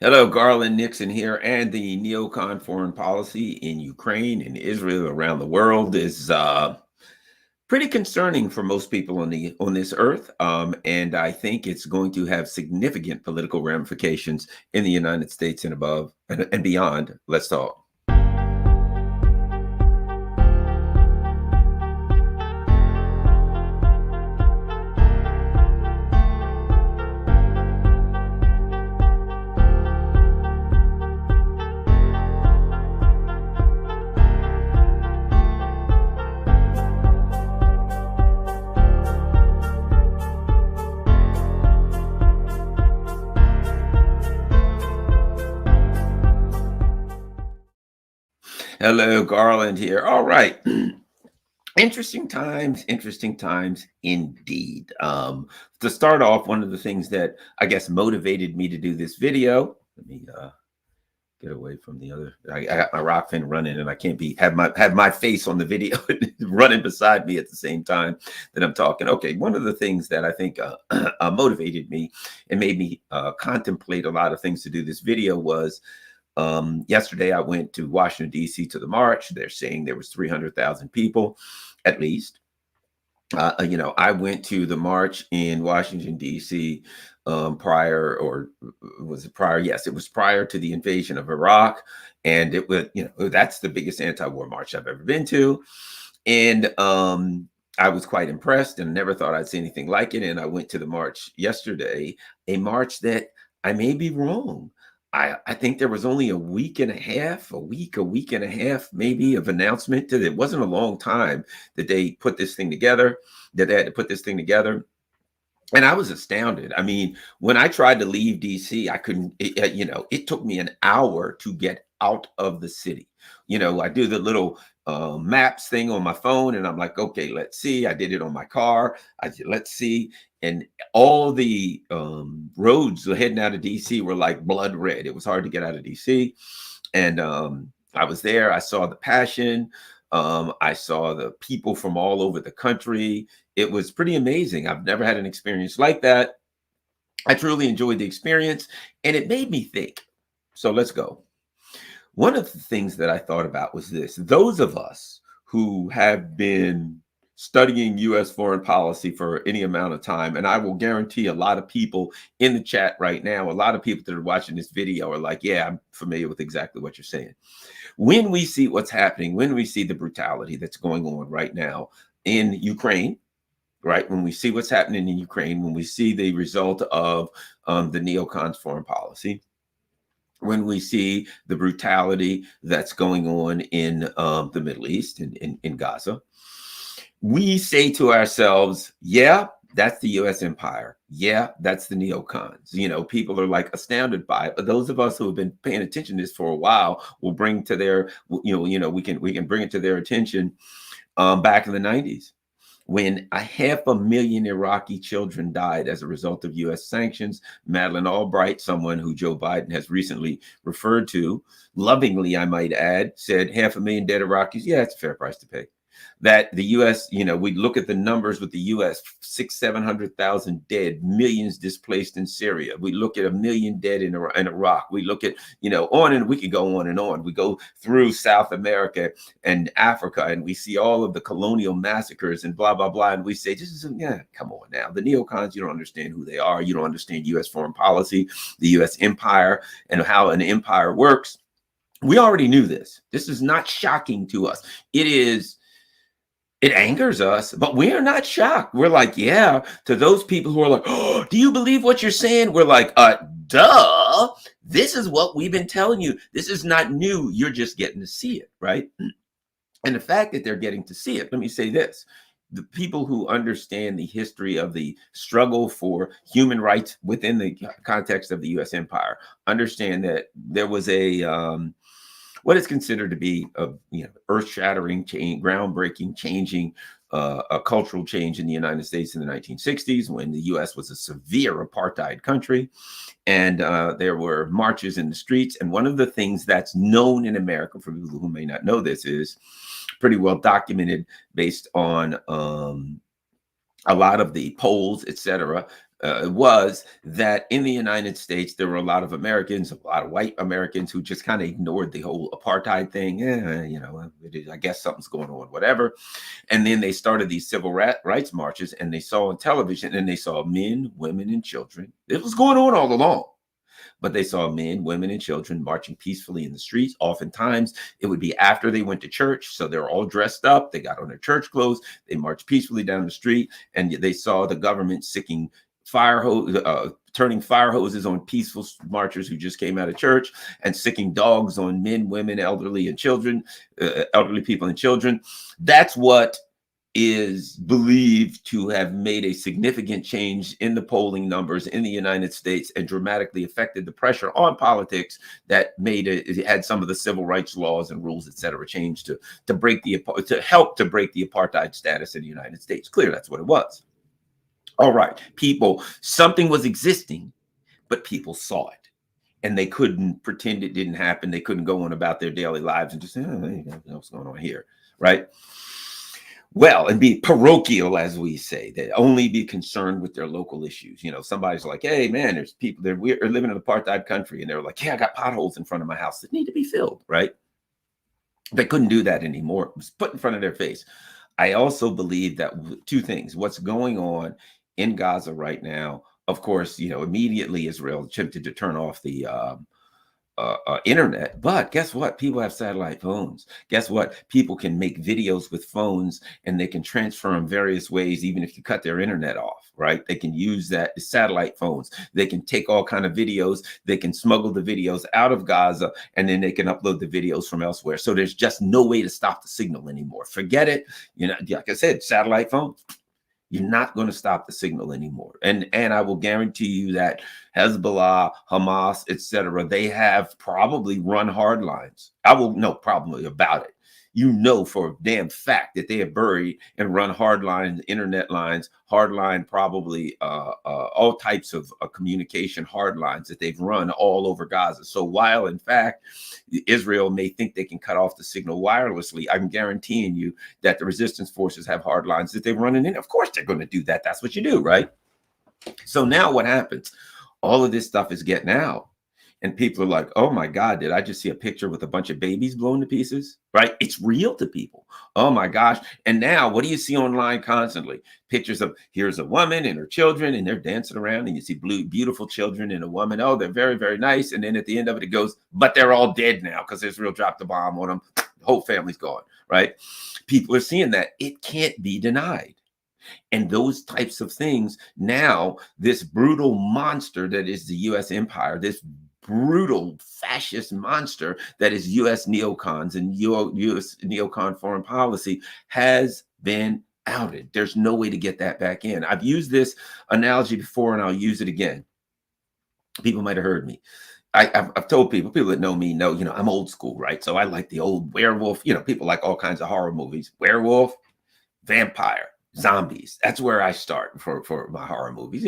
Hello, Garland Nixon here, and the neocon foreign policy in Ukraine and Israel around the world is pretty concerning for most people on this earth, and I think it's going to have significant political ramifications in the United States and above and beyond. Let's talk. Hello, Garland here. All right. Interesting times indeed. To start off, one of the things that I guess motivated me to do this video, let me get away from the other. I got my rock fin running, and I can't have my face on the video running beside me at the same time that I'm talking. Okay, one of the things that I think motivated me and made me contemplate a lot of things to do this video was yesterday I went to Washington, D.C. to the march. They're saying there was 300,000 people at least. I went to the march in Washington, D.C. Prior, or was it prior? Yes, it was prior to the invasion of Iraq. And it was, that's the biggest anti-war march I've ever been to. And I was quite impressed and never thought I'd see anything like it. And I went to the march yesterday, a march that I may be wrong. I think there was only a week and a half maybe of announcement to it. It wasn't a long time that they put this thing together, that they had to put this thing together. And I was astounded. I mean, when I tried to leave DC, I couldn't, it took me an hour to get out of the city. I do the little maps thing on my phone and I'm like, okay, let's see. I did it on my car. Let's see. And all the roads heading out of DC were like blood red. It was hard to get out of DC. And I was there. I saw the passion. I saw the people from all over the country. It was pretty amazing. I've never had an experience like that. I truly enjoyed the experience and it made me think. So let's go. One of the things that I thought about was this. Those of us who have been studying U.S. foreign policy for any amount of time, and I will guarantee a lot of people in the chat right now, a lot of people that are watching this video are like, yeah, I'm familiar with exactly what you're saying. When we see what's happening, when we see the brutality that's going on right now in Ukraine, right? When we see what's happening in Ukraine, when we see the result of the neocons foreign policy, when we see the brutality that's going on in the Middle East, in Gaza, we say to ourselves, yeah, that's the U.S. empire. Yeah, that's the neocons. People are like astounded by it. But those of us who have been paying attention to this for a while will bring to their, we can bring it to their attention back in the 90s. When 500,000 Iraqi children died as a result of U.S. sanctions. Madeleine Albright, someone who Joe Biden has recently referred to, lovingly, I might add, said 500,000 dead Iraqis. Yeah, it's a fair price to pay. That the U.S., we look at the numbers with the U.S., 700,000 dead, millions displaced in Syria. We look at 1 million dead in Iraq. We look at, on, and we could go on and on. We go through South America and Africa, and we see all of the colonial massacres and blah, blah, blah. And we say, come on now. The neocons, you don't understand who they are. You don't understand U.S. foreign policy, the U.S. empire, and how an empire works. We already knew this. This is not shocking to us. It angers us, but we are not shocked. We're like, yeah, to those people who are like, oh, do you believe what you're saying? We're like, duh, this is what we've been telling you. This is not new. You're just getting to see it, right? And the fact that they're getting to see it, let me say this. The people who understand the history of the struggle for human rights within the context of the U.S. empire understand that there was what is considered to be a earth-shattering, groundbreaking, changing, a cultural change in the United States in the 1960s when the U.S. was a severe apartheid country, and there were marches in the streets. And one of the things that's known in America, for people who may not know this, is pretty well documented based on a lot of the polls, et cetera, was that in the United States, there were a lot of Americans, a lot of white Americans who just kind of ignored the whole apartheid thing. I guess something's going on, whatever. And then they started these civil rights marches, and they saw on television, and they saw men, women, and children. It was going on all along. But they saw men, women, and children marching peacefully in the streets. Oftentimes, it would be after they went to church. So they're all dressed up. They got on their church clothes. They marched peacefully down the street, and they saw the government turning fire hoses on peaceful marchers who just came out of church, and sicking dogs on men, women, elderly, and children, elderly people and children. That's what is believed to have made a significant change in the polling numbers in the United States and dramatically affected the pressure on politics that made it had some of the civil rights laws and rules, et cetera, changed to help to break the apartheid status in the United States. Clear, that's what it was. All right, something was existing, but people saw it. And they couldn't pretend it didn't happen. They couldn't go on about their daily lives and just say, what's going on here, right? Well, and be parochial, as we say, that only be concerned with their local issues. Somebody's like, hey, man, there's people that we're living in an apartheid country. And they're like, yeah, I got potholes in front of my house that need to be filled, right? They couldn't do that anymore. It was put in front of their face. I also believe that two things, what's going on in Gaza right now, of course, immediately Israel attempted to turn off the internet, but guess what? People have satellite phones. Guess what? People can make videos with phones, and they can transfer them various ways, even if you cut their internet off, right? They can use that satellite phones. They can take all kind of videos. They can smuggle the videos out of Gaza, and then they can upload the videos from elsewhere. So there's just no way to stop the signal anymore. Forget it. Like I said, satellite phones. You're not going to stop the signal anymore. And I will guarantee you that Hezbollah, Hamas, etc., they have probably run hard lines. I will know probably about it. For a damn fact that they have buried and run hard lines, internet lines, probably all types of communication hard lines that they've run all over Gaza. So while in fact Israel may think they can cut off the signal wirelessly, I'm guaranteeing you that the resistance forces have hard lines that they're running in. Of course they're going to do that. That's what you do, right? So now what happens? All of this stuff is getting out. And people are like, oh my God, did I just see a picture with a bunch of babies blown to pieces? Right? It's real to people. Oh my gosh. And now what do you see online constantly? Pictures of, here's a woman and her children, and they're dancing around, and you see beautiful children and a woman. Oh, they're very, very nice. And then at the end of it, it goes, but they're all dead now because Israel dropped the bomb on them. The whole family's gone, right? People are seeing that. It can't be denied. And those types of things, now this brutal monster that is the U.S. empire, this brutal fascist monster that is U.S. neocons and U.S. neocon foreign policy, has been outed. There's no way to get that back in. I've used this analogy before, and I'll use it again. People might have heard me. I've told people that know me know, I'm old school, right? So I like the old werewolf, people like all kinds of horror movies, werewolf, vampire, zombies. That's where I start for my horror movies,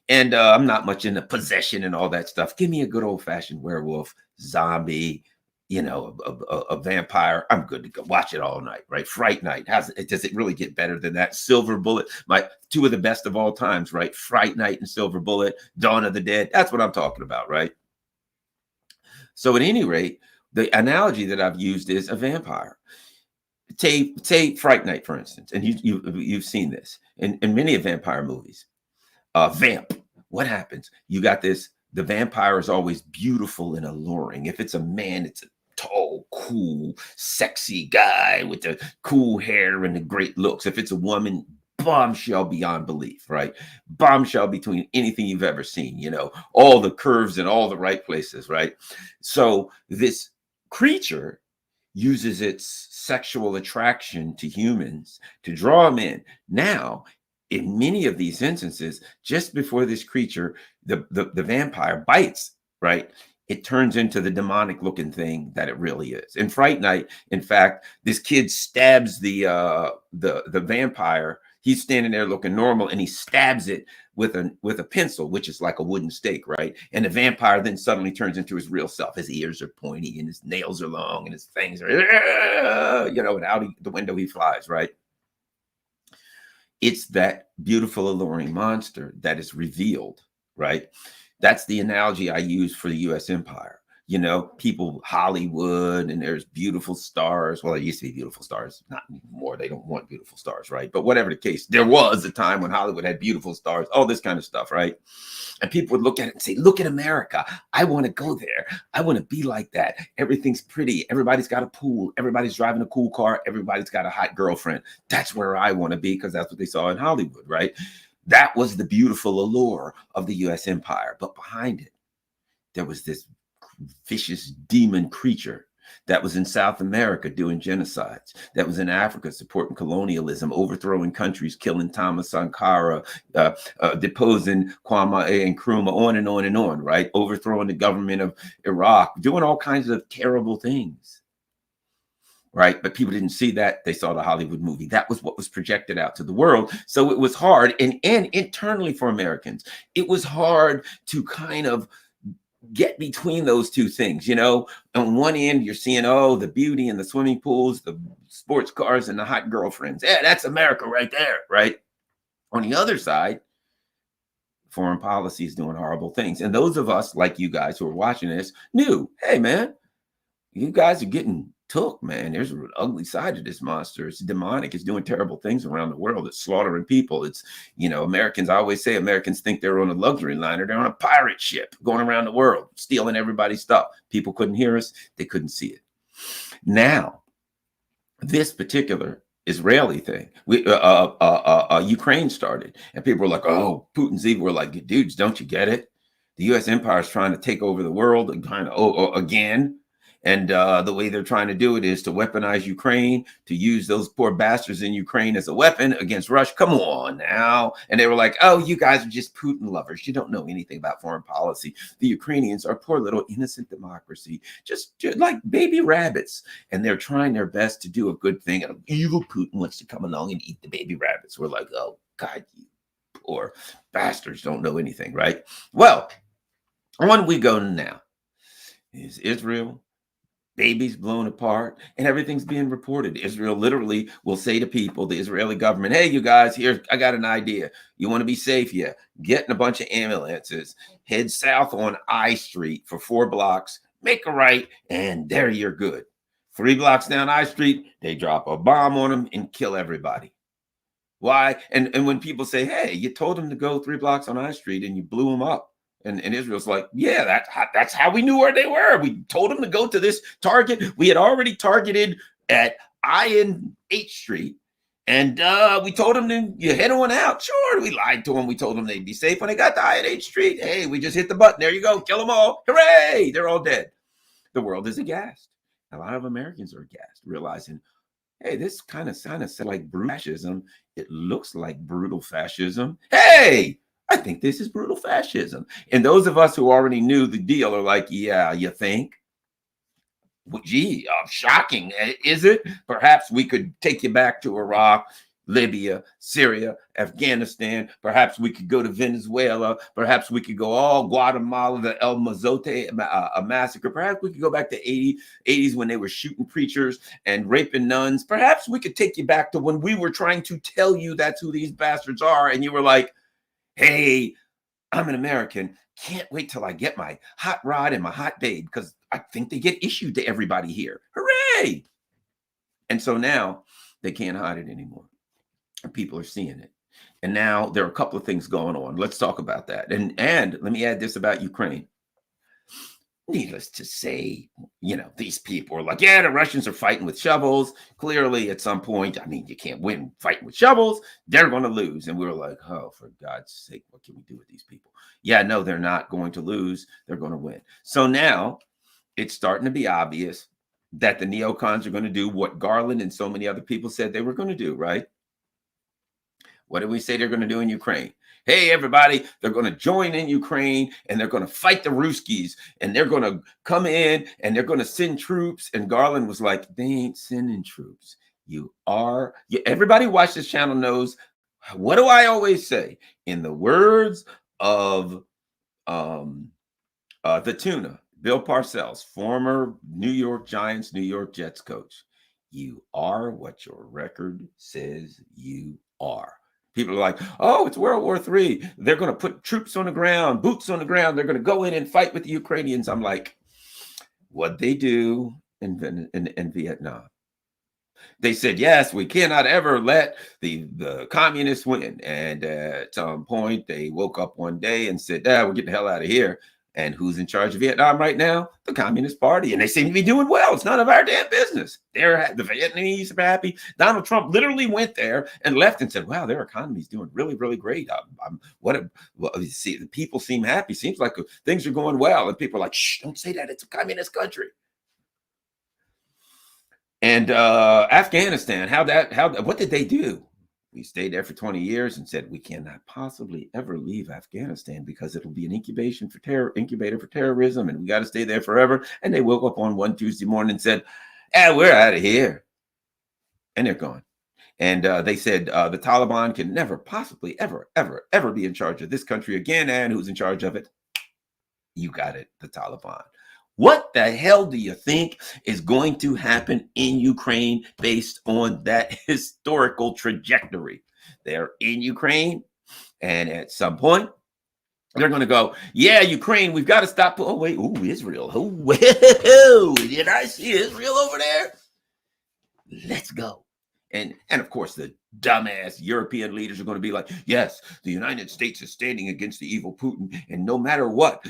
And I'm not much into possession and all that stuff. Give me a good old fashioned werewolf, zombie, a vampire. I'm good to go. Watch it all night, right? Fright Night. Does it really get better than that? Silver Bullet, my two of the best of all times, right? Fright Night and Silver Bullet, Dawn of the Dead. That's what I'm talking about, right? So at any rate, the analogy that I've used is a vampire. Take Fright Night, for instance, and you've seen this in many of vampire movies. Vamp. What happens? You got this. The vampire is always beautiful and alluring. If it's a man, it's a tall, cool, sexy guy with the cool hair and the great looks. If it's a woman, bombshell beyond belief, right? Bombshell between anything you've ever seen, all the curves in all the right places, right? So this creature uses its sexual attraction to humans to draw them in. Now, in many of these instances, just before this creature, the vampire bites, right, it turns into the demonic looking thing that it really is. In Fright Night, in fact, this kid stabs the vampire. He's standing there looking normal, and he stabs it with a pencil, which is like a wooden stake, right? And the vampire then suddenly turns into his real self. His ears are pointy, and his nails are long, and his fangs are, and out the window he flies, right? It's that beautiful, alluring monster that is revealed, right? That's the analogy I use for the US empire. You know, people, Hollywood, and there's beautiful stars. Well, it used to be beautiful stars, not anymore. They don't want beautiful stars, right? But whatever the case, there was a time when Hollywood had beautiful stars, all this kind of stuff, right? And people would look at it and say, look at America. I want to go there. I want to be like that. Everything's pretty. Everybody's got a pool. Everybody's driving a cool car. Everybody's got a hot girlfriend. That's where I want to be, because that's what they saw in Hollywood, right? That was the beautiful allure of the US empire. But behind it, there was this vicious demon creature that was in South America doing genocides, that was in Africa supporting colonialism, overthrowing countries, killing Thomas Sankara, deposing Kwame Nkrumah, on and on and on, right? Overthrowing the government of Iraq, doing all kinds of terrible things, right? But people didn't see that. They saw the Hollywood movie. That was what was projected out to the world. So it was hard. And internally for Americans, it was hard to kind of get between those two things. You know, on one end, you're seeing, oh, the beauty and the swimming pools, the sports cars and the hot girlfriends. Yeah, that's America right there, right? On the other side, foreign policy is doing horrible things. And those of us like you guys who are watching this knew, hey, man, you guys are getting took, man. There's an ugly side to this monster. It's demonic. It's doing terrible things around the world. It's slaughtering people. It's, you know, Americans, I always say Americans think they're on a luxury liner. They're on a pirate ship going around the world, stealing everybody's stuff. People couldn't hear us. They couldn't see it. Now, this particular Israeli thing, Ukraine started, and people were like, oh, Putin's evil. We're like, dudes, don't you get it? The U.S. empire is trying to take over the world and kind of again. And the way they're trying to do it is to weaponize Ukraine, to use those poor bastards in Ukraine as a weapon against Russia. Come on now. And they were like, oh, you guys are just Putin lovers. You don't know anything about foreign policy. The Ukrainians are poor little innocent democracy, just like baby rabbits. And they're trying their best to do a good thing. And evil Putin wants to come along and eat the baby rabbits. We're like, oh, God, you poor bastards don't know anything, right? Well, on we go now. Is Israel babies blown apart, and everything's being reported. Israel literally will say to people, the Israeli government, hey, you guys, here, I got an idea. You want to be safe? Yeah. Get in a bunch of ambulances, head south on I Street for 4 blocks, make a right, and there you're good. 3 blocks down I Street, they drop a bomb on them and kill everybody. Why? And when people say, hey, you told them to go 3 blocks on I Street and you blew them up. And Israel's like, yeah, that's how we knew where they were. We told them to go to this target. We had already targeted at I and H Street. And we told them to you head on out. Sure, we lied to them. We told them they'd be safe when they got to I and H Street. Hey, we just hit the button. There you go. Kill them all. Hooray. They're all dead. The world is aghast. A lot of Americans are aghast, realizing, hey, this kind of sounds like brutal fascism. It looks like brutal fascism. Hey, I think this is brutal fascism. And those of us who already knew the deal are like, yeah, you think? Well, gee, shocking. Is it? Perhaps we could take you back to Iraq, Libya, Syria, Afghanistan. Perhaps we could go to Venezuela. Perhaps we could go all Guatemala, the El Mazote massacre. Perhaps we could go back to 80s when they were shooting preachers and raping nuns. Perhaps we could take you back to when we were trying to tell you that's who these bastards are. And you were like, hey, I'm an American. Can't wait till I get my hot rod and my hot babe, because I think they get issued to everybody here. Hooray! And so now they can't hide it anymore. And people are seeing it. And now there are a couple of things going on. Let's talk about that. And let me add this about Ukraine. Needless to say, you know, these people are like, yeah, the Russians are fighting with shovels. Clearly, at some point, I mean, you can't win fighting with shovels. They're going to lose. And we were like, oh, for God's sake, what can we do with these people? Yeah, no, they're not going to lose. They're going to win. So now it's starting to be obvious that the neocons are going to do what Garland and so many other people said they were going to do, right? What did we say they're going to do in Ukraine? Hey, everybody, they're going to join in Ukraine and they're going to fight the Ruskies and they're going to come in and they're going to send troops. And Garland was like, they ain't sending troops. Everybody watch this channel knows, what do I always say? In the words of the tuna, Bill Parcells, former New York Giants, New York Jets coach, you are what your record says you are. People are like, oh, it's World War III. They're going to put troops on the ground, boots on the ground. They're going to go in and fight with the Ukrainians. I'm like, what they do in Vietnam. They said, yes, we cannot ever let the communists win. And at some point, they woke up one day and said, we're getting the hell out of here. And who's in charge of Vietnam right now? The Communist Party. And they seem to be doing well. It's none of our damn business. The Vietnamese are happy. Donald Trump literally went there and left and said, wow, their economy's doing really, really great. See, the people seem happy. Seems like things are going well. And people are like, shh, don't say that. It's a communist country. And Afghanistan, what did they do? We stayed there for 20 years and said we cannot possibly ever leave Afghanistan because it'll be an incubator for terrorism, and we got to stay there forever. And they woke up on one Tuesday morning and said, we're out of here. And they're gone. And they said the Taliban can never possibly ever be in charge of this country again. And who's in charge of it? You got it, the Taliban. What the hell do you think is going to happen in Ukraine based on that historical trajectory? They're in Ukraine, and at some point, they're going to go, yeah, Ukraine, we've got to stop. Oh, wait, Israel. Oh, whoa, did I see Israel over there? Let's go. And of course, the dumbass European leaders are going to be like, yes, the United States is standing against the evil Putin. And no matter what,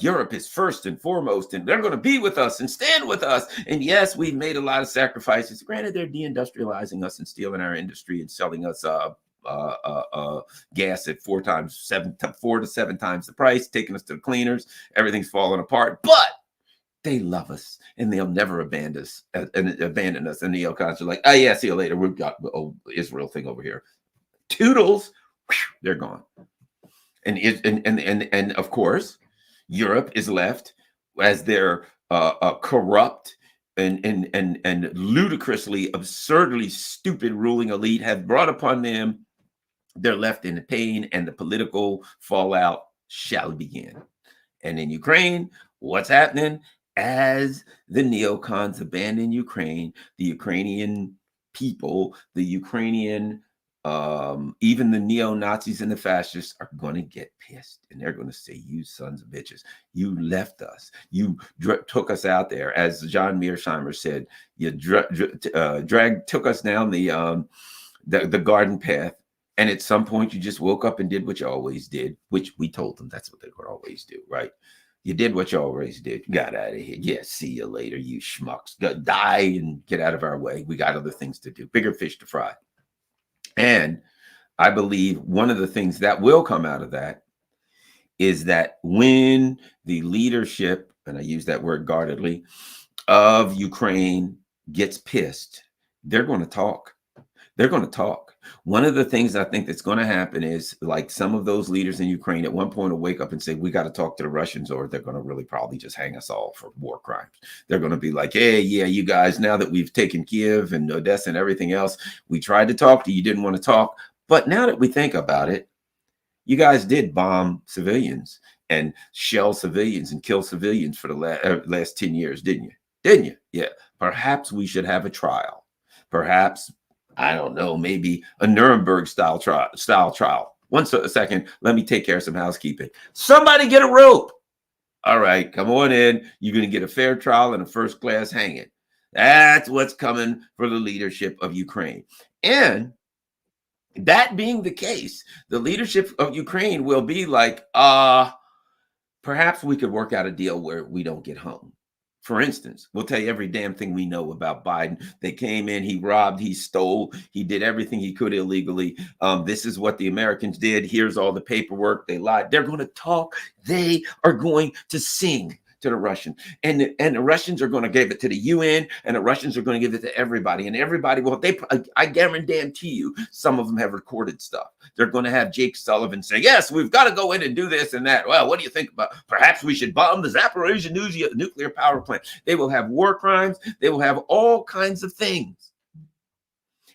Europe is first and foremost, and they're going to be with us and stand with us. And yes, we've made a lot of sacrifices. Granted, they're deindustrializing us and stealing our industry and selling us gas at 4 to 7 times the price, taking us to the cleaners. Everything's falling apart. But they love us, and they'll never abandon us. And the Neocons are like, oh yeah, see you later. We've got Israel thing over here. Toodles, they're gone. And of course, Europe is left as their corrupt and ludicrously, absurdly stupid ruling elite have brought upon them. They're left in the pain, and the political fallout shall begin. And in Ukraine, what's happening? As the neocons abandon Ukraine, the Ukrainian people, the Ukrainian, even the neo-Nazis and the fascists are going to get pissed, and they're going to say, you sons of bitches, you left us. You took us out there. As John Mearsheimer said, you took us down the garden path. And at some point, you just woke up and did what you always did, which we told them that's what they would always do, right? You did what you always did. Got out of here. Yeah, see you later, you schmucks. Go die and get out of our way. We got other things to do, bigger fish to fry. And I believe one of the things that will come out of that is that when the leadership, and I use that word guardedly, of Ukraine gets pissed, they're going to talk. They're going to talk. One of the things I think that's going to happen is, like, some of those leaders in Ukraine at one point will wake up and say, we got to talk to the Russians, or they're going to really probably just hang us all for war crimes. They're going to be like, hey, yeah, you guys, now that we've taken Kiev and Odessa and everything else, we tried to talk to you, didn't want to talk. But now that we think about it, you guys did bomb civilians and shell civilians and kill civilians for the last 10 years, didn't you? Didn't you? Yeah. Perhaps we should have a trial. Perhaps, I don't know, maybe a Nuremberg style trial. One second, let me take care of some housekeeping. Somebody get a rope. All right, come on in. You're going to get a fair trial and a first class hanging. That's what's coming for the leadership of Ukraine. And that being the case, the leadership of Ukraine will be like, perhaps we could work out a deal where we don't get hung. For instance, we'll tell you every damn thing we know about Biden. They came in, he robbed, he stole, he did everything he could illegally. This is what the Americans did. Here's all the paperwork. They lied. They're going to talk. They are going to sing to the Russians. And the Russians are going to give it to the UN, and the Russians are going to give it to everybody. And everybody, well, I guarantee you, some of them have recorded stuff. They're going to have Jake Sullivan say, yes, we've got to go in and do this and that. Well, what do you think about, perhaps we should bomb the Zaporizhzhia nuclear power plant? They will have war crimes. They will have all kinds of things.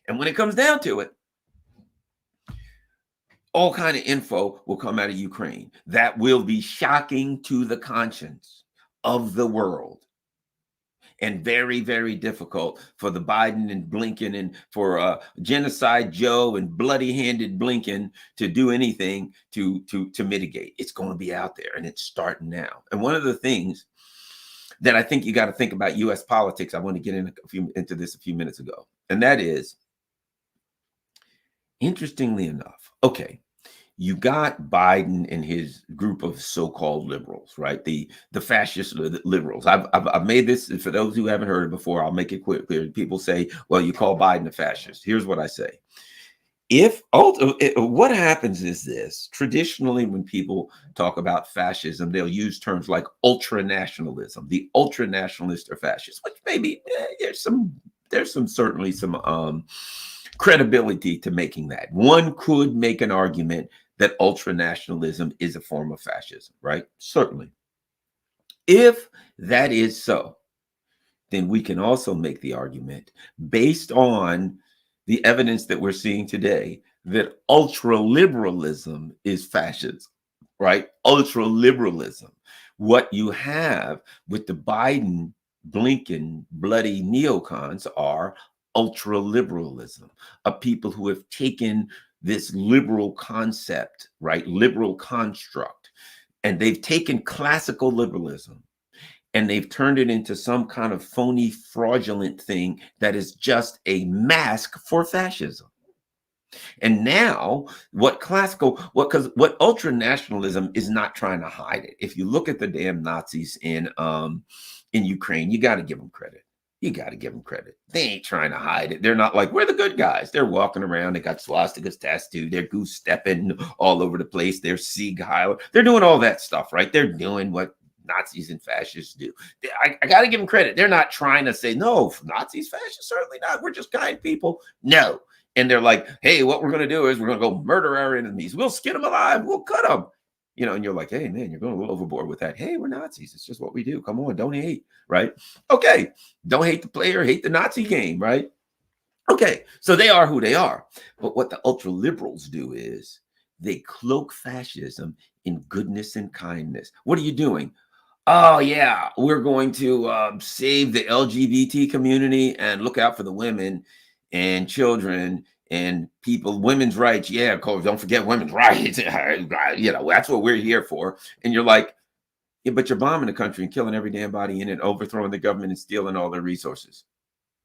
And when it comes down to it, all kind of info will come out of Ukraine that will be shocking to the conscience of the world. and very, very difficult for the Biden and Blinken and for genocide Joe and bloody-handed Blinken to do anything to mitigate. It's going to be out there, and it's starting now. And one of the things that I think you got to think about U.S. politics, I want to get into this a few minutes ago, and that is, interestingly enough, okay, you got Biden and his group of so-called liberals, right? The fascist liberals. I've made this, for those who haven't heard it before, I'll make it clear. People say, well, you call Biden a fascist. Here's what I say. What happens is this: traditionally, when people talk about fascism, they'll use terms like ultra-nationalism. The ultra-nationalists are fascists, which maybe there's certainly some credibility to making that. One could make an argument that ultra-nationalism is a form of fascism, right? Certainly. If that is so, then we can also make the argument, based on the evidence that we're seeing today, that ultra-liberalism is fascism, right? Ultra-liberalism. What you have with the Biden, Blinken, bloody neocons are ultra-liberalism, of people who have taken this liberal concept, right? Liberal construct, and they've taken classical liberalism and they've turned it into some kind of phony, fraudulent thing that is just a mask for fascism. And now what ultra-nationalism is not trying to hide it. If you look at the damn Nazis in Ukraine, you got to give them credit. You got to give them credit. They ain't trying to hide it. They're not like, we're the good guys. They're walking around. They got swastikas tattooed. They're goose stepping all over the place. They're Sieg Heil. They're doing all that stuff, right? They're doing what Nazis and fascists do. I got to give them credit. They're not trying to say, no, Nazis, fascists, certainly not. We're just kind people. No. And they're like, hey, what we're going to do is we're going to go murder our enemies. We'll skin them alive. We'll cut them. You know, and you're like, hey, man, you're going a little overboard with that. Hey, we're Nazis. It's just what we do. Come on, don't hate, right? Okay, don't hate the player, hate the Nazi game, right? Okay, so they are who they are. But what the ultra liberals do is they cloak fascism in goodness and kindness. What are you doing? Oh, yeah, we're going to save the LGBT community and look out for the women and children and people, women's rights. Yeah, of course, don't forget women's rights. You know, that's what we're here for. And you're like, yeah, but you're bombing the country and killing every damn body in it, overthrowing the government and stealing all their resources.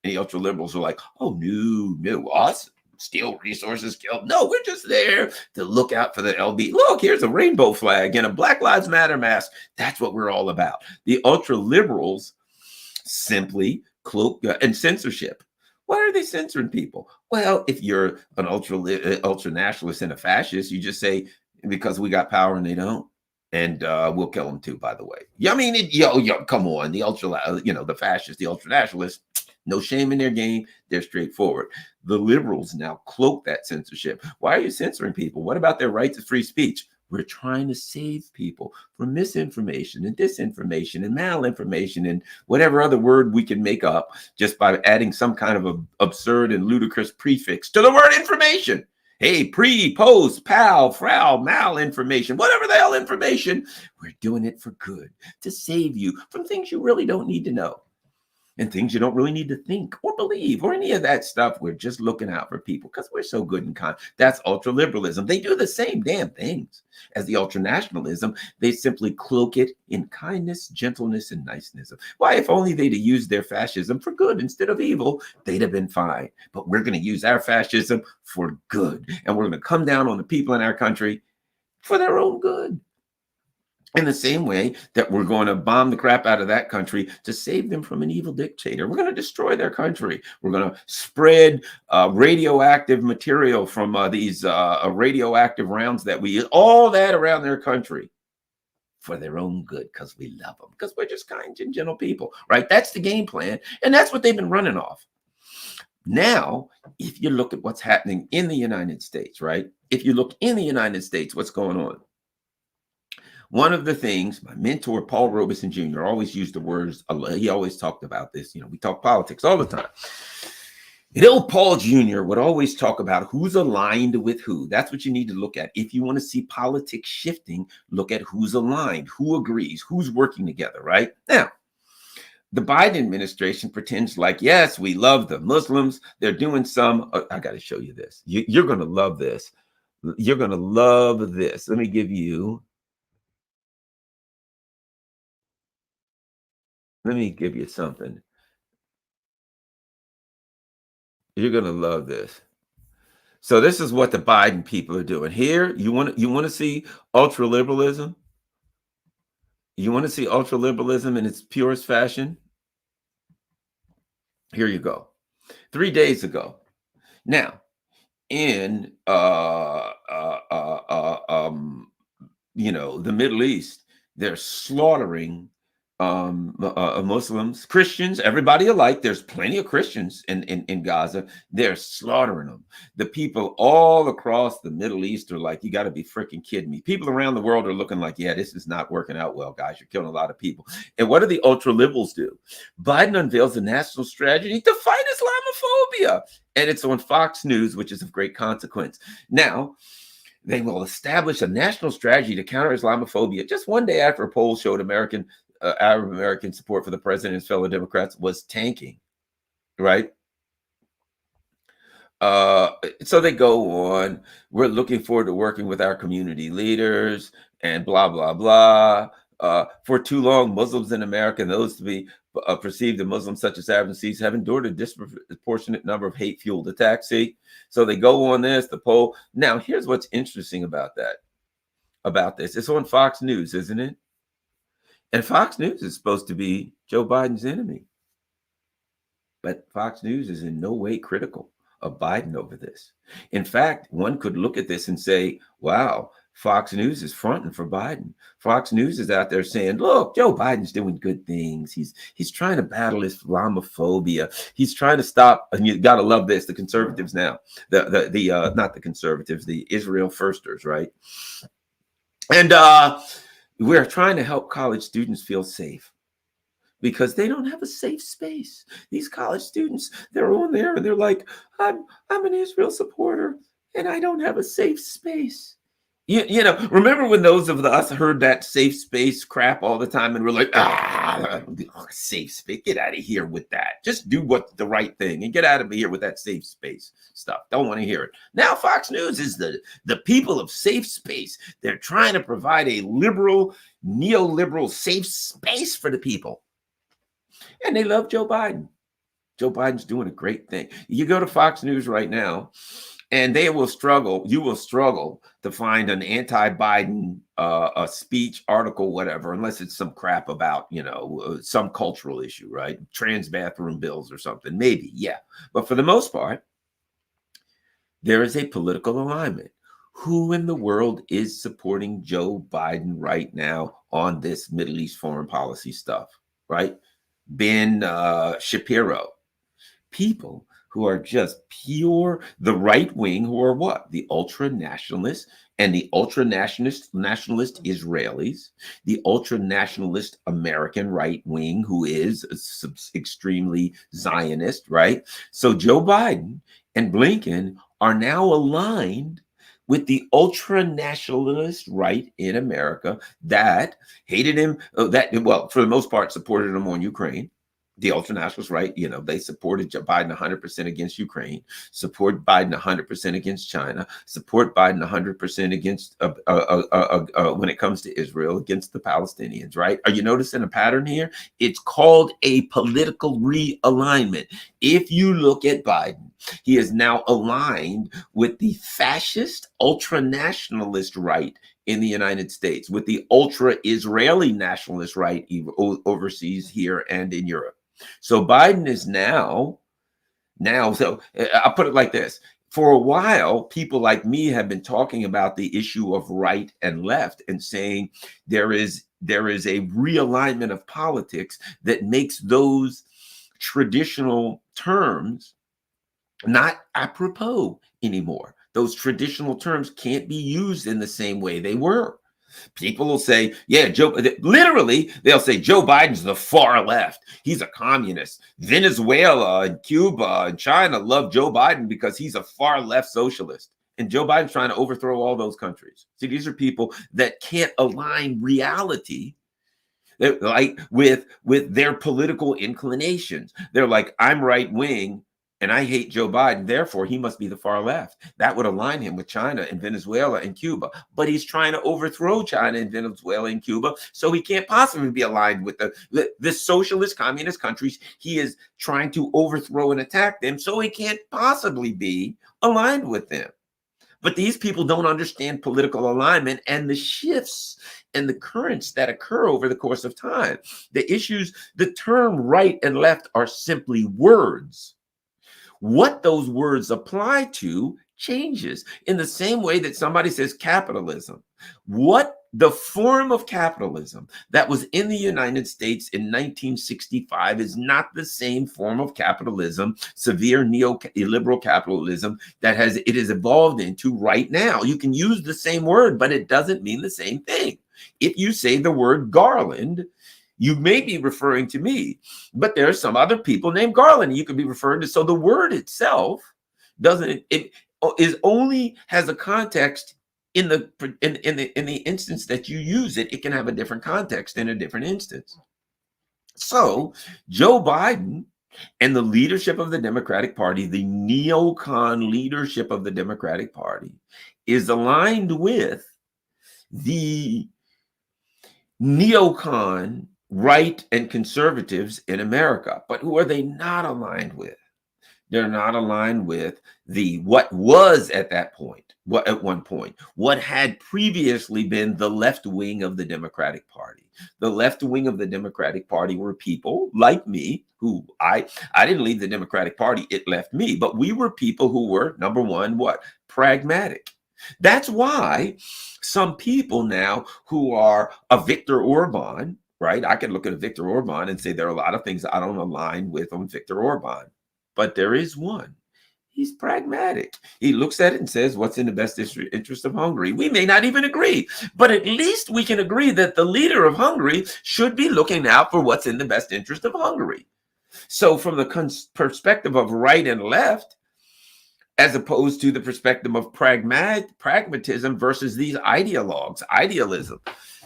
And the ultra liberals are like, oh, no, us steal resources, kill. No, we're just there to look out for the LB. Look, here's a rainbow flag and a Black Lives Matter mask. That's what we're all about. The ultra liberals simply cloak and censorship. Why are they censoring people? Well, if you're an ultra nationalist and a fascist, you just say, because we got power and they don't. And we'll kill them too, by the way. Yeah, I mean, come on. The the fascists, the ultra nationalists, no shame in their game. They're straightforward. The liberals now cloak that censorship. Why are you censoring people? What about their right to free speech? We're trying to save people from misinformation and disinformation and malinformation and whatever other word we can make up just by adding some kind of absurd and ludicrous prefix to the word information. Hey, pre, post, pal, frau, malinformation, whatever the hell information, we're doing it for good, to save you from things you really don't need to know. And things you don't really need to think or believe or any of that stuff. We're just looking out for people because we're so good and kind. That's ultra-liberalism. They do the same damn things as the ultra-nationalism. They simply cloak it in kindness, gentleness, and niceness. Why, if only they'd have used their fascism for good instead of evil, they'd have been fine. But we're going to use our fascism for good. And we're going to come down on the people in our country for their own good. In the same way that we're going to bomb the crap out of that country to save them from an evil dictator. We're going to destroy their country. We're going to spread radioactive material from these radioactive rounds that we use, all that around their country for their own good, because we love them, because we're just kind and gentle people, right? That's the game plan. And that's what they've been running off. Now, if you look at what's happening in the United States, right? If you look in the United States, what's going on? One of the things, my mentor, Paul Robeson Jr., always used the words, he always talked about this. You know, we talk politics all the time. And old Paul Jr. would always talk about who's aligned with who. That's what you need to look at. If you want to see politics shifting, look at who's aligned, who agrees, who's working together, right? Now, The Biden administration pretends like, yes, we love the Muslims. They're doing some. I got to show you this. You're going to love this. You're going to love this. Let me give you something. You're going to love this. So this is what the Biden people are doing. Here, you want to see ultra liberalism? You want to see ultra liberalism in its purest fashion? Here you go. 3 days ago. Now, in the Middle East, they're slaughtering Muslims, Christians, everybody alike. There's plenty of Christians in Gaza. They're slaughtering them. The people all across the Middle East are like, you got to be freaking kidding me. People around the world are looking like, yeah, this is not working out well, guys. You're killing a lot of people. And what do the ultra liberals do? Biden unveils a national strategy to fight Islamophobia. And it's on Fox News, which is of great consequence. Now, they will establish a national strategy to counter Islamophobia just one day after a poll showed Arab American support for the president and his fellow Democrats was tanking, right? So they go on. We're looking forward to working with our community leaders and blah, blah, blah. For too long, Muslims in America and those to be perceived as Muslims, such as Arabs and Sikhs, have endured a disproportionate number of hate-fueled attacks. See? So they go on this, the poll. Now, here's what's interesting about this. It's on Fox News, isn't it? And Fox News is supposed to be Joe Biden's enemy. But Fox News is in no way critical of Biden over this. In fact, one could look at this and say, wow, Fox News is fronting for Biden. Fox News is out there saying, look, Joe Biden's doing good things. He's trying to battle Islamophobia. He's trying to stop, and you got to love this, the conservatives now, the not the conservatives, the Israel firsters, right? And we're trying to help college students feel safe because they don't have a safe space. These college students, they're on there and they're like, I'm an Israel supporter and I don't have a safe space. You know, remember when those of us heard that safe space crap all the time and we're like, safe space, get out of here with that. Just do the right thing and get out of here with that safe space stuff. Don't want to hear it. Now Fox News is the people of safe space. They're trying to provide a liberal, neoliberal safe space for the people. And they love Joe Biden. Joe Biden's doing a great thing. You go to Fox News right now, and you will struggle to find an anti-Biden a speech, article, whatever, unless it's some crap about, some cultural issue, right? Trans bathroom bills or something, maybe, yeah. But for the most part, there is a political alignment. Who in the world is supporting Joe Biden right now on this Middle East foreign policy stuff, right? Ben Shapiro. People who are just pure, the right wing, who are what? The ultra nationalists and the ultra nationalist Israelis, the ultra nationalist American right wing, who is extremely Zionist, right? So Joe Biden and Blinken are now aligned with the ultra nationalist right in America that hated him, for the most part, supported him on Ukraine. The ultranationalists, right? They supported Biden 100% against Ukraine, support Biden 100% against China, support Biden 100% against, when it comes to Israel, against the Palestinians, right? Are you noticing a pattern here? It's called a political realignment. If you look at Biden, he is now aligned with the fascist, ultra-nationalist right in the United States, with the ultra-Israeli nationalist right overseas here and in Europe. So Biden is now, so I'll put it like this. For a while, people like me have been talking about the issue of right and left and saying there is a realignment of politics that makes those traditional terms not apropos anymore. Those traditional terms can't be used in the same way they were. People will say, yeah, they'll say Joe Biden's the far left. He's a communist. Venezuela and Cuba and China love Joe Biden because he's a far left socialist. And Joe Biden's trying to overthrow all those countries. See, these are people that can't align reality. They're like with their political inclinations. They're like, I'm right wing and I hate Joe Biden, therefore he must be the far left. That would align him with China and Venezuela and Cuba. But he's trying to overthrow China and Venezuela and Cuba, so he can't possibly be aligned with the socialist communist countries. He is trying to overthrow and attack them, so he can't possibly be aligned with them. But these people don't understand political alignment and the shifts and the currents that occur over the course of time. The issues, the term right and left are simply words. What those words apply to changes in the same way that somebody says capitalism. What the form of capitalism that was in the United States in 1965 is not the same form of capitalism, severe neoliberal capitalism that it has evolved into right now. You can use the same word, but it doesn't mean the same thing. If you say the word Garland, you may be referring to me, but there are some other people named Garland you could be referring to. So the word itself only has a context in the instance that you use it. It can have a different context in a different instance. So Joe Biden and the leadership of the Democratic Party, the neocon leadership of the Democratic Party, is aligned with the neocon right and conservatives in America. But who are they not aligned with? They're not aligned with what was at that point, at one point, what had previously been the left wing of the Democratic Party. The left wing of the Democratic Party were people like me who I didn't leave the Democratic Party, it left me, but we were people who were, number one, what? Pragmatic. That's why some people now who are a Viktor Orban, right? I can look at a Viktor Orban and say there are a lot of things I don't align with on Viktor Orban, but there is one. He's pragmatic. He looks at it and says, what's in the best interest of Hungary? We may not even agree, but at least we can agree that the leader of Hungary should be looking out for what's in the best interest of Hungary. So from the perspective of right and left, as opposed to the perspective of pragmatism versus these idealism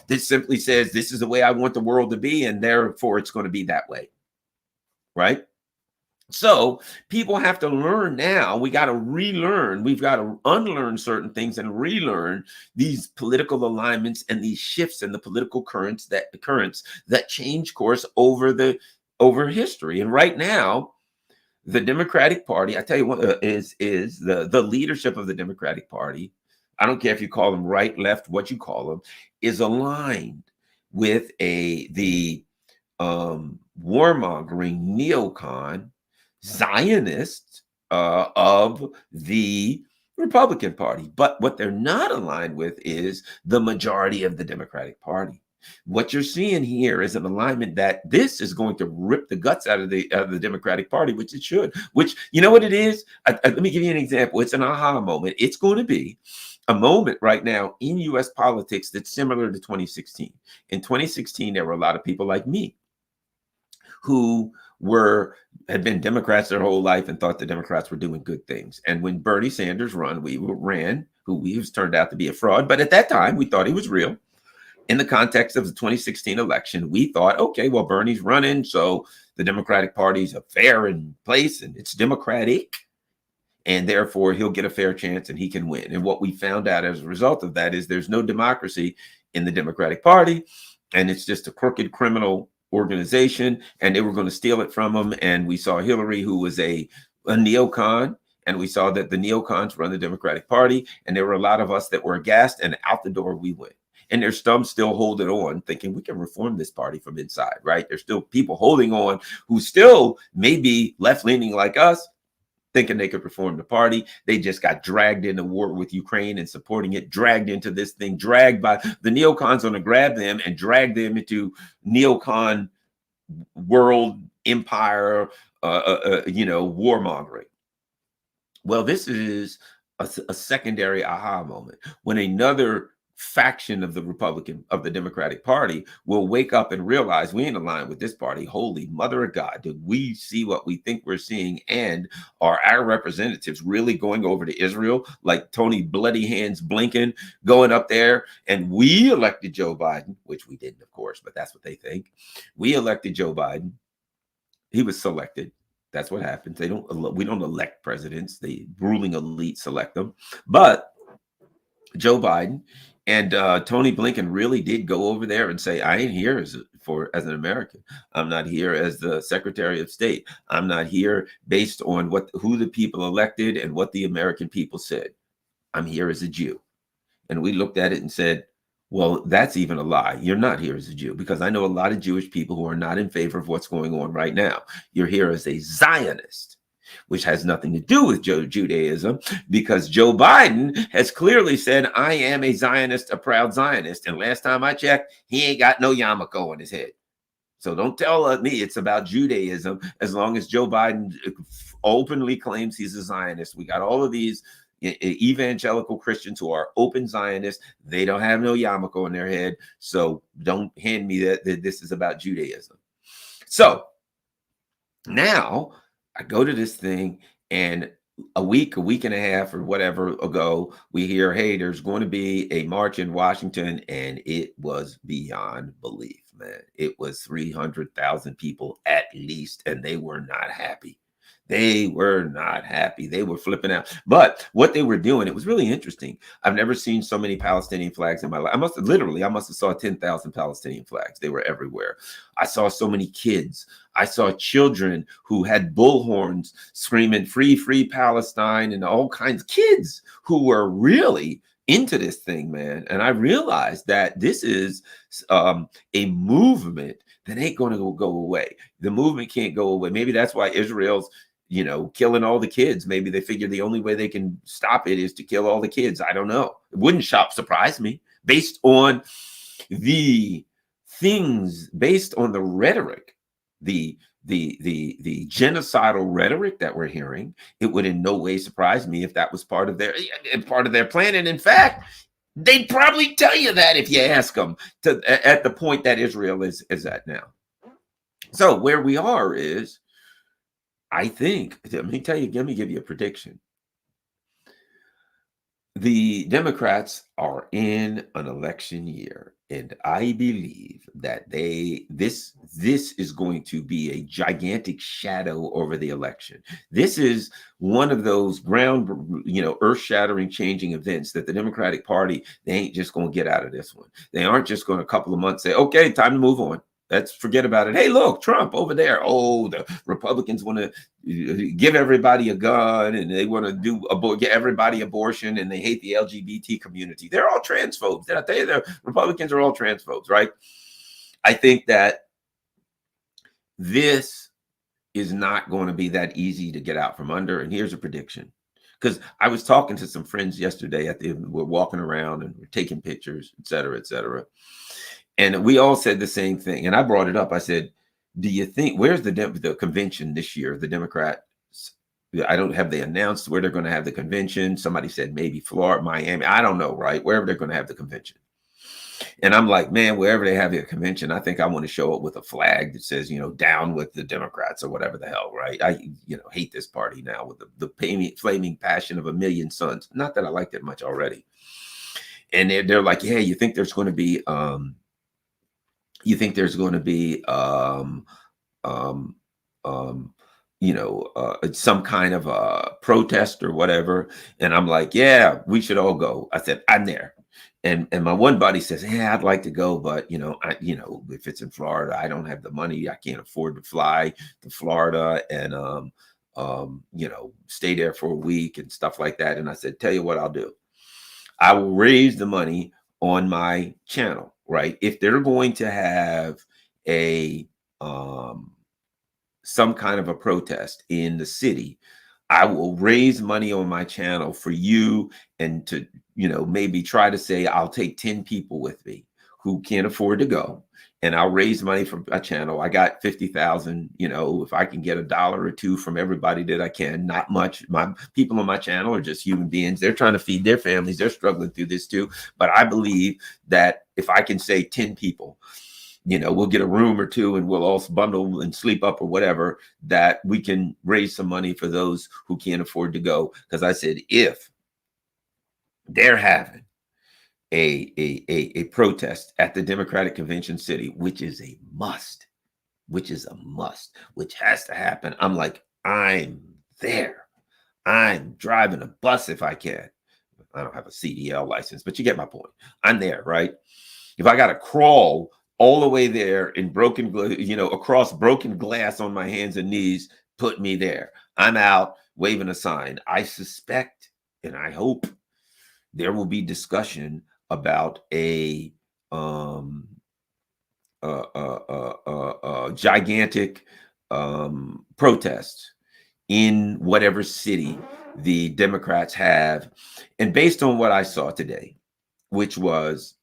that simply says, this is the way I want the world to be, and therefore it's going to be that way, right? So people have to learn now. We got to relearn. We've got to unlearn certain things and relearn these political alignments and these shifts in the political currents that change course over history. And right now, the Democratic Party, I tell you what, is the leadership of the Democratic Party. I don't care if you call them right, left, what you call them, is aligned with the warmongering neocon Zionists of the Republican Party. But what they're not aligned with is the majority of the Democratic Party. What you're seeing here is an alignment that this is going to rip the guts out of the Democratic Party, which it should. Which, you know what it is? Let me give you an example. It's an aha moment. It's going to be a moment right now in U.S. politics that's similar to 2016. In 2016, there were a lot of people like me who had been Democrats their whole life and thought the Democrats were doing good things. And when Bernie Sanders ran, who turned out to be a fraud, but at that time we thought he was real. In the context of the 2016 election, we thought, okay, well, Bernie's running, so the Democratic Party's a fair in place and it's democratic, and therefore he'll get a fair chance and he can win. And what we found out as a result of that is there's no democracy in the Democratic Party, and it's just a crooked criminal organization, and they were going to steal it from them. And we saw Hillary, who was a neocon, and we saw that the neocons run the Democratic Party, and there were a lot of us that were aghast, and out the door we went. And there's some still holding on, thinking we can reform this party from inside, right? There's still people holding on who still may be left-leaning like us, thinking they could reform the party. They just got dragged into war with Ukraine and supporting it, dragged into this thing, dragged by the neocons on to grab them and drag them into neocon world empire, warmongering. Well, this is a secondary aha moment when another faction of the Democratic Party will wake up and realize we ain't aligned with this party. Holy mother of God, did we see what we think we're seeing? And are our representatives really going over to Israel like Tony Bloody Hands Blinken going up there? And we elected Joe Biden, which we didn't, of course, but that's what they think. We elected Joe Biden. He was selected. That's what happens. We don't elect presidents. The ruling elite select them. But Joe Biden and Tony Blinken really did go over there and say, I ain't here as an American. I'm not here as the Secretary of State. I'm not here based on who the people elected and what the American people said. I'm here as a Jew. And we looked at it and said, well, that's even a lie. You're not here as a Jew, because I know a lot of Jewish people who are not in favor of what's going on right now. You're here as a Zionist, which has nothing to do with Judaism, because Joe Biden has clearly said, I am a Zionist, a proud Zionist. And last time I checked, he ain't got no yarmulke on his head. So don't tell me it's about Judaism. As long as Joe Biden openly claims he's a Zionist, we got all of these evangelical Christians who are open Zionists. They don't have no yarmulke on their head. So don't hand me that this is about Judaism. So now I go to this thing, and a week and a half or whatever ago, we hear, hey, there's going to be a march in Washington. And it was beyond belief, man. It was 300,000 people at least, and they were not happy. They were not happy. They were flipping out. But what they were doing, it was really interesting. I've never seen so many Palestinian flags in my life. I must have saw 10,000 Palestinian flags. They were everywhere. I saw so many kids. I saw children who had bullhorns screaming, free, free Palestine, and all kinds of kids who were really into this thing, man. And I realized that this is a movement that ain't going to go away. The movement can't go away. Maybe that's why Israel's killing all the kids. Maybe they figure the only way they can stop it is to kill all the kids. I don't know. It wouldn't surprise me based on the things, based on the rhetoric, the genocidal rhetoric that we're hearing. It would in no way surprise me if that was part of their plan. And in fact, they'd probably tell you that if you ask them at the point that Israel is at now. So where we are is, I think, let me give you a prediction. The Democrats are in an election year, and I believe that this is going to be a gigantic shadow over the election. This is one of those earth-shattering, changing events that the Democratic Party, they ain't just going to get out of this one. They aren't just going to a couple of months say, okay, time to move on. Let's forget about it. Hey, look, Trump over there. Oh, the Republicans want to give everybody a gun, and they want to get everybody abortion, and they hate the LGBT community. They're all transphobes. Did I tell you the Republicans are all transphobes, right? I think that this is not going to be that easy to get out from under. And here's a prediction. Because I was talking to some friends yesterday we're walking around and we're taking pictures, et cetera, et cetera. And we all said the same thing. And I brought it up. I said, do you think, where's the convention this year, the Democrats? Have they announced where they're going to have the convention? Somebody said maybe Florida, Miami. I don't know, right? Wherever they're going to have the convention. And I'm like, man, wherever they have their convention, I think I want to show up with a flag that says, down with the Democrats or whatever the hell, right? I, hate this party now with the flaming passion of a million suns. Not that I liked it much already. And they're like, yeah, you think there's going to be, some kind of a protest or whatever. And I'm like, yeah, we should all go. I said, I'm there. And my one buddy says, yeah, I'd like to go, but if it's in Florida, I don't have the money. I can't afford to fly to Florida and stay there for a week and stuff like that. And I said, tell you what I'll do. I will raise the money on my channel, right? If they're going to have some kind of a protest in the city, I will raise money on my channel for you, and to, maybe try to say I'll take 10 people with me who can't afford to go. and I'll raise money from my channel. I got 50,000, you know, if I can get $1 or $2 from everybody that I can, not much. My people on my channel are just human beings. They're trying to feed their families. They're struggling through this too. But I believe that if I can say 10 people, you know, we'll get a room or two and we'll all bundle and sleep up or whatever, that we can raise some money for those who can't afford to go. Because I said, if they're having a protest at the Democratic Convention City, which is a must, which has to happen. I'm like, I'm there. I'm driving a bus if I can. I don't have a CDL license, but you get my point. I'm there, right? If I got to crawl all the way there in broken, you know, across broken glass on my hands and knees, put me there. I'm out waving a sign. I suspect and I hope there will be discussion about a gigantic protest in whatever city the Democrats have. And based on what I saw today, which was,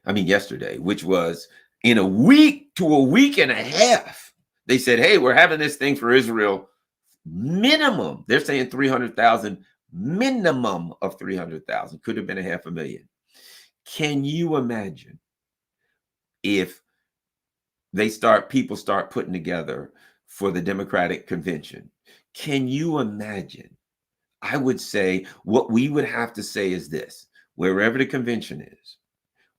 yesterday, which was in a week to a week and a half, they said, hey, we're having this thing for Israel. Minimum, they're saying 300,000, minimum of 300,000, could have been 500,000. Can you imagine if people start putting together for the Democratic Convention? Can you imagine? I would say what we would have to say is this: wherever the convention is,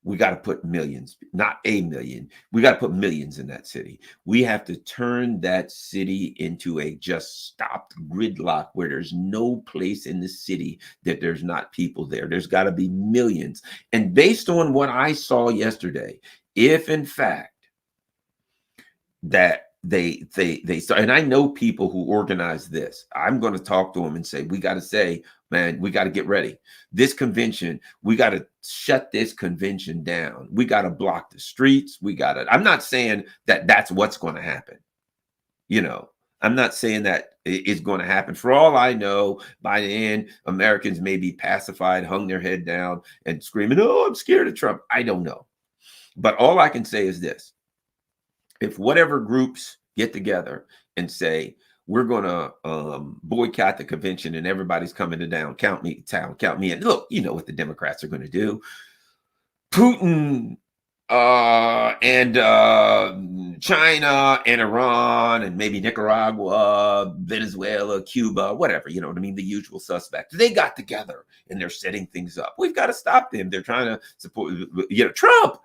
we got to put millions, not a million. We got to put millions in that city. We have to turn that city into a just stopped gridlock where there's no place in the city that there's not people there. There's got to be millions. And based on what I saw yesterday, if in fact that they start, and I know people who organize this, I'm going to talk to them and say, we got to say, man, we got to get ready. This convention, we got to shut this convention down. We got to block the streets. I'm not saying that that's what's going to happen. You know, I'm not saying that it's going to happen. For all I know, by the end, Americans may be pacified, hung their head down and screaming, oh, I'm scared of Trump. I don't know. But all I can say is this: if whatever groups get together and say, we're going to boycott the convention and everybody's coming to count me in. Look, you know what the Democrats are going to do. Putin and China and Iran and maybe Nicaragua, Venezuela, Cuba, whatever, you know what I mean? The usual suspects. They got together and they're setting things up. We've got to stop them. They're trying to support, you know,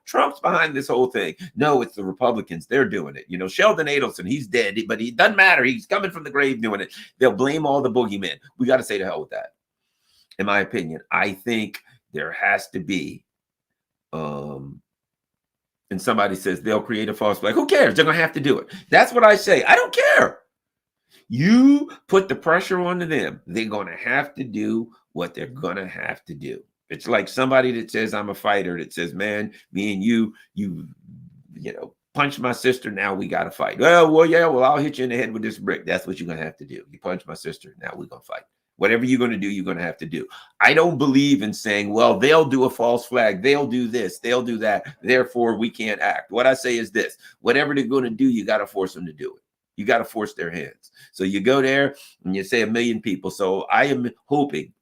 Trump's behind this whole thing. No, it's the Republicans. They're doing it. You know, Sheldon Adelson, he's dead, but he doesn't matter. He's coming from the grave doing it. They'll blame all the boogeymen. We got to say to hell with that. In my opinion, I think there has to be, and somebody says they'll create a false flag. Who cares? They're going to have to do it. That's what I say. I don't care. You put the pressure onto them. They're going to have to do what they're going to have to do. It's like somebody that says, I'm a fighter, that says, man, me and you know, punch my sister. Now we got to fight. Well, I'll hit you in the head with this brick. That's what you're going to have to do. You punch my sister. Now we're going to fight. Whatever you're going to do, you're going to have to do. I don't believe in saying, well, they'll do a false flag. They'll do this. They'll do that. Therefore, we can't act. What I say is this: whatever they're going to do, you got to force them to do it. You got to force their hands. So you go there and you say 1 million people. So I am hoping,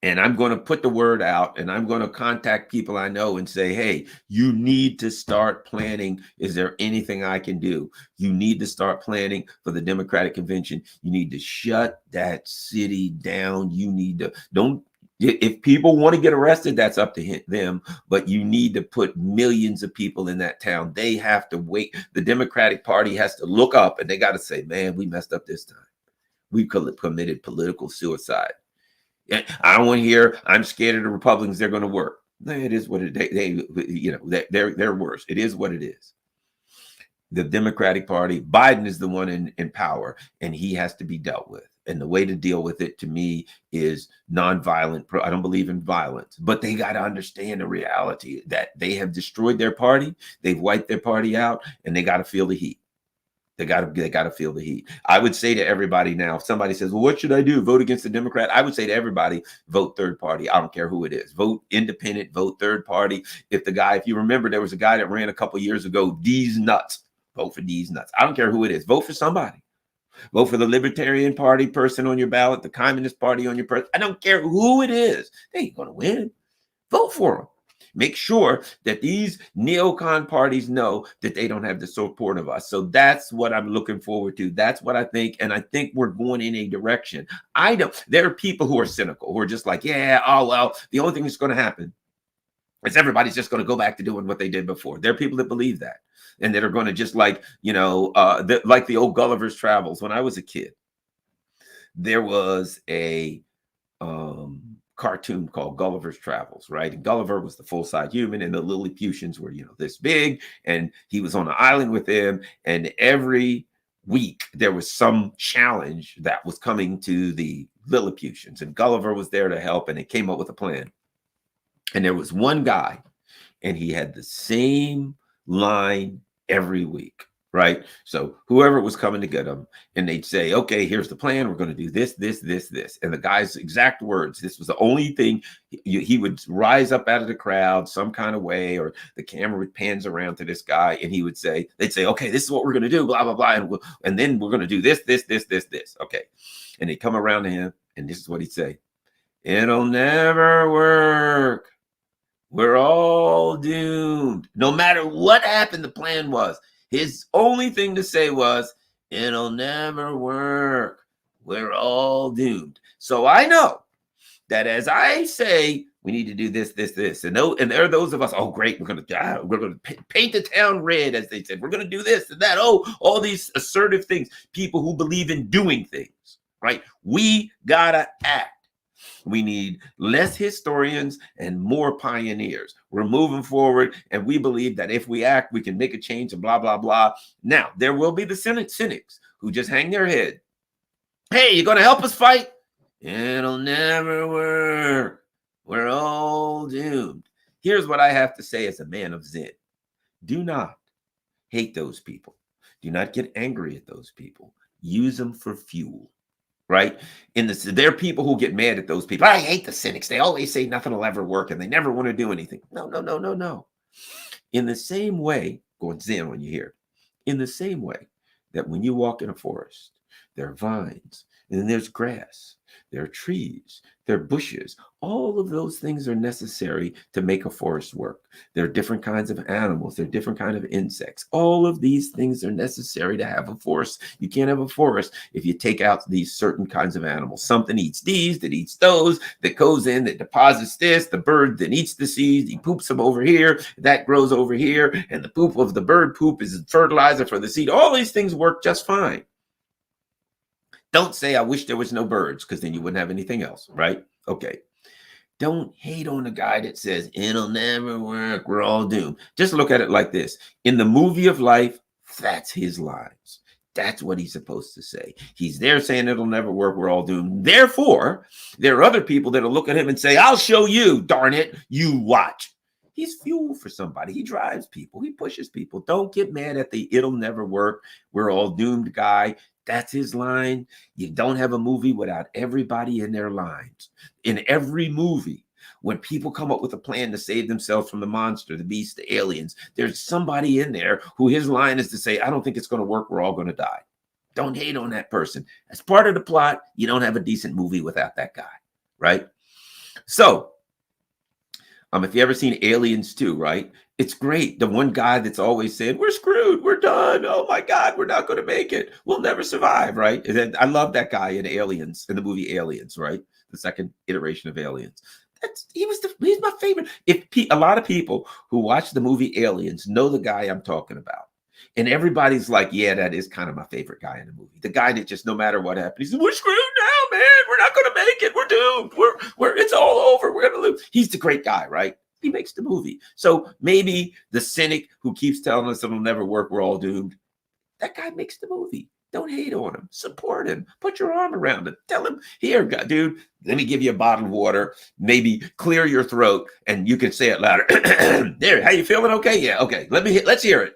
and I'm going to put the word out, and I'm going to contact people I know and say, hey, you need to start planning. Is there anything I can do? You need to start planning for the Democratic Convention. You need to shut that city down. You need to, if people want to get arrested, that's up to them, but you need to put millions of people in that town. They have to wait. The Democratic Party has to look up and they got to say, man, we messed up this time. We committed political suicide. I don't want to hear, I'm scared of the Republicans, they're going to work. It is what they're worse. It is what it is. The Democratic Party, Biden is the one in power, and he has to be dealt with. And the way to deal with it, to me, is nonviolent. I don't believe in violence, but they got to understand the reality that they have destroyed their party. They've wiped their party out, and they got to feel the heat. They gotta feel the heat. I would say to everybody now, if somebody says, well, what should I do? Vote against the Democrat? I would say to everybody, vote third party. I don't care who it is. Vote independent, vote third party. If you remember, there was a guy that ran a couple years ago, D's nuts. Vote for D's nuts. I don't care who it is. Vote for somebody. Vote for the Libertarian Party person on your ballot, the Communist Party on your person. I don't care who it is. They ain't gonna win. Vote for them. Make sure that these neocon parties know that they don't have the support of us. So that's what I'm looking forward to. That's what I think. And I think we're going in a direction. There are people who are cynical, who are just like, yeah, oh, well, the only thing that's going to happen is everybody's just going to go back to doing what they did before. There are people that believe that and that are going to just like, like the old Gulliver's Travels. When I was a kid, there was a cartoon called Gulliver's Travels, right? And Gulliver was the full-size human, and the Lilliputians were, this big, and he was on an island with them. And every week there was some challenge that was coming to the Lilliputians, and Gulliver was there to help, and he came up with a plan. And there was one guy, and he had the same line every week. Right. So whoever was coming to get him, and they'd say, OK, here's the plan. We're going to do this, this, this, this. And the guy's exact words. This was the only thing. He would rise up out of the crowd some kind of way, or the camera would pans around to this guy, and they'd say, OK, this is what we're going to do, blah, blah, blah. And then we're going to do this, this, this, this, this. OK. And they'd come around to him, and this is what he'd say. It'll never work. We're all doomed. No matter what happened, the plan was. His only thing to say was, it'll never work. We're all doomed. So I know that as I say, we need to do this, this, this. And there are those of us, oh, great, we're going to paint the town red, as they said. We're going to do this and that. Oh, all these assertive things. People who believe in doing things, right? We got to act. We need less historians and more pioneers. We're moving forward, and we believe that if we act, we can make a change and blah, blah, blah. Now, there will be the cynics who just hang their head. Hey, you're going to help us fight? It'll never work. We're all doomed. Here's what I have to say as a man of Zen. Do not hate those people. Do not get angry at those people. Use them for fuel. Right? There are people who get mad at those people. I hate the cynics. They always say nothing will ever work, and they never want to do anything. No. In the same way, going Zen when you hear, in the same way that when you walk in a forest, there are vines, and then there's grass, there are trees, there are bushes. All of those things are necessary to make a forest work. There are different kinds of animals. There are different kinds of insects. All of these things are necessary to have a forest. You can't have a forest if you take out these certain kinds of animals. Something eats these, that eats those, that goes in, that deposits this. The bird that eats the seeds, he poops them over here. That grows over here. And the poop of the bird poop is fertilizer for the seed. All these things work just fine. Don't say, I wish there was no birds, because then you wouldn't have anything else, right? Okay. Don't hate on the guy that says, it'll never work, we're all doomed. Just look at it like this. In the movie of life, that's his lines. That's what he's supposed to say. He's there saying it'll never work, we're all doomed. Therefore, there are other people that'll look at him and say, I'll show you, darn it, you watch. He's fuel for somebody. He drives people. He pushes people. Don't get mad at the it'll never work, we're all doomed guy. That's his line. You don't have a movie without everybody in their lines. In every movie, when people come up with a plan to save themselves from the monster, the beast, the aliens, there's somebody in there who his line is to say, I don't think it's going to work. We're all going to die. Don't hate on that person. As part of the plot, you don't have a decent movie without that guy, right? So, if you ever seen Aliens 2, right? It's great. The one guy that's always saying, we're screwed, we're done. Oh my God, we're not going to make it. We'll never survive, right? And then I love that guy in Aliens, in the movie Aliens, right? The second iteration of Aliens. He's my favorite. A lot of people who watch the movie Aliens know the guy I'm talking about. And everybody's like, yeah, that is kind of my favorite guy in the movie. The guy that just, no matter what happens, he says, we're screwed now, man. We're not going to make it. We're doomed. It's all over. We're going to lose. He's the great guy, right? He makes the movie. So maybe the cynic who keeps telling us it'll never work, we're all doomed, that guy makes the movie. Don't hate on him. Support him. Put your arm around him. Tell him, here, dude, let me give you a bottle of water. Maybe clear your throat, and you can say it louder. There, how you feeling? Okay, yeah, okay. Let's hear it.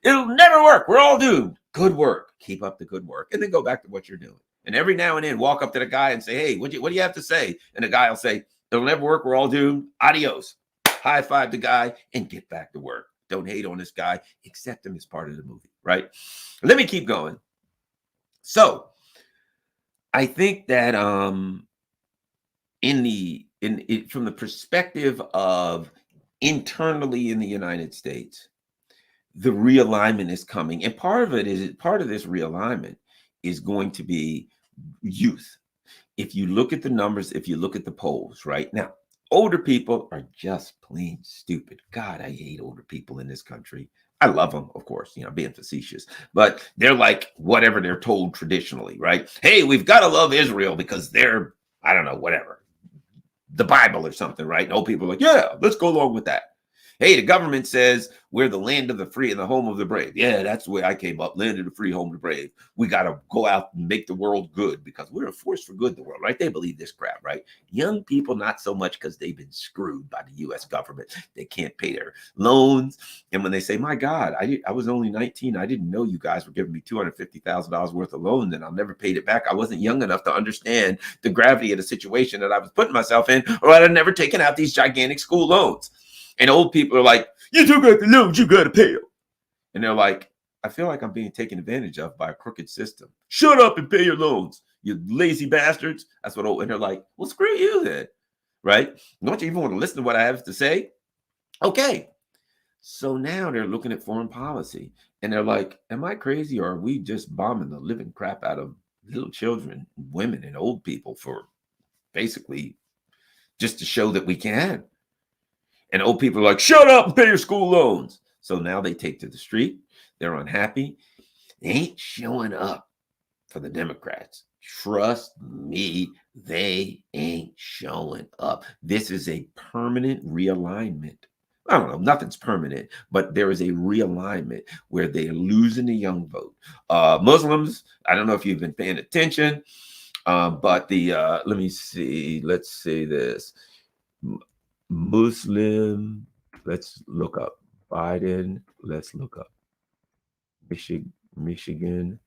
It'll never work. We're all doomed. Good work. Keep up the good work. And then go back to what you're doing. And every now and then walk up to the guy and say, hey, what do you have to say? And the guy will say, it'll never work. We're all doomed. Adios. High five the guy and get back to work. Don't hate on this guy. Accept him as part of the movie, right? Let me keep going. So I think that from the perspective of internally in the United States, the realignment is coming. And part of this realignment is going to be youth. If you look at the numbers, if you look at the polls right now, older people are just plain stupid. God, I hate older people in this country. I love them, of course, being facetious, but they're like whatever they're told traditionally, right? Hey, we've got to love Israel because they're, I don't know, whatever, the Bible or something, right? And old people are like, yeah, let's go along with that. Hey, the government says we're the land of the free and the home of the brave. Yeah, that's the way I came up, land of the free, home of the brave. We got to go out and make the world good because we're a force for good in the world, right? They believe this crap, right? Young people, not so much because they've been screwed by the U.S. government. They can't pay their loans. And when they say, my God, I was only 19. I didn't know you guys were giving me $250,000 worth of loans and I'll never pay it back. I wasn't young enough to understand the gravity of the situation that I was putting myself in, or I'd have never taken out these gigantic school loans. And old people are like, you took out the loans, you got to pay them. And they're like, I feel like I'm being taken advantage of by a crooked system. Shut up and pay your loans, you lazy bastards. That's what and they're like, well, screw you then, right? Don't you even want to listen to what I have to say? Okay. So now they're looking at foreign policy and they're like, am I crazy or are we just bombing the living crap out of little children, women, and old people for basically just to show that we can? And old people are like, shut up and pay your school loans. So now they take to the street. They're unhappy. They ain't showing up for the Democrats. Trust me, they ain't showing up. This is a permanent realignment. I don't know, nothing's permanent, but there is a realignment where they're losing the young vote. Muslims, I don't know if you've been paying attention, but let me see, let's say this. Muslim, let's look up Biden. Let's look up Michigan.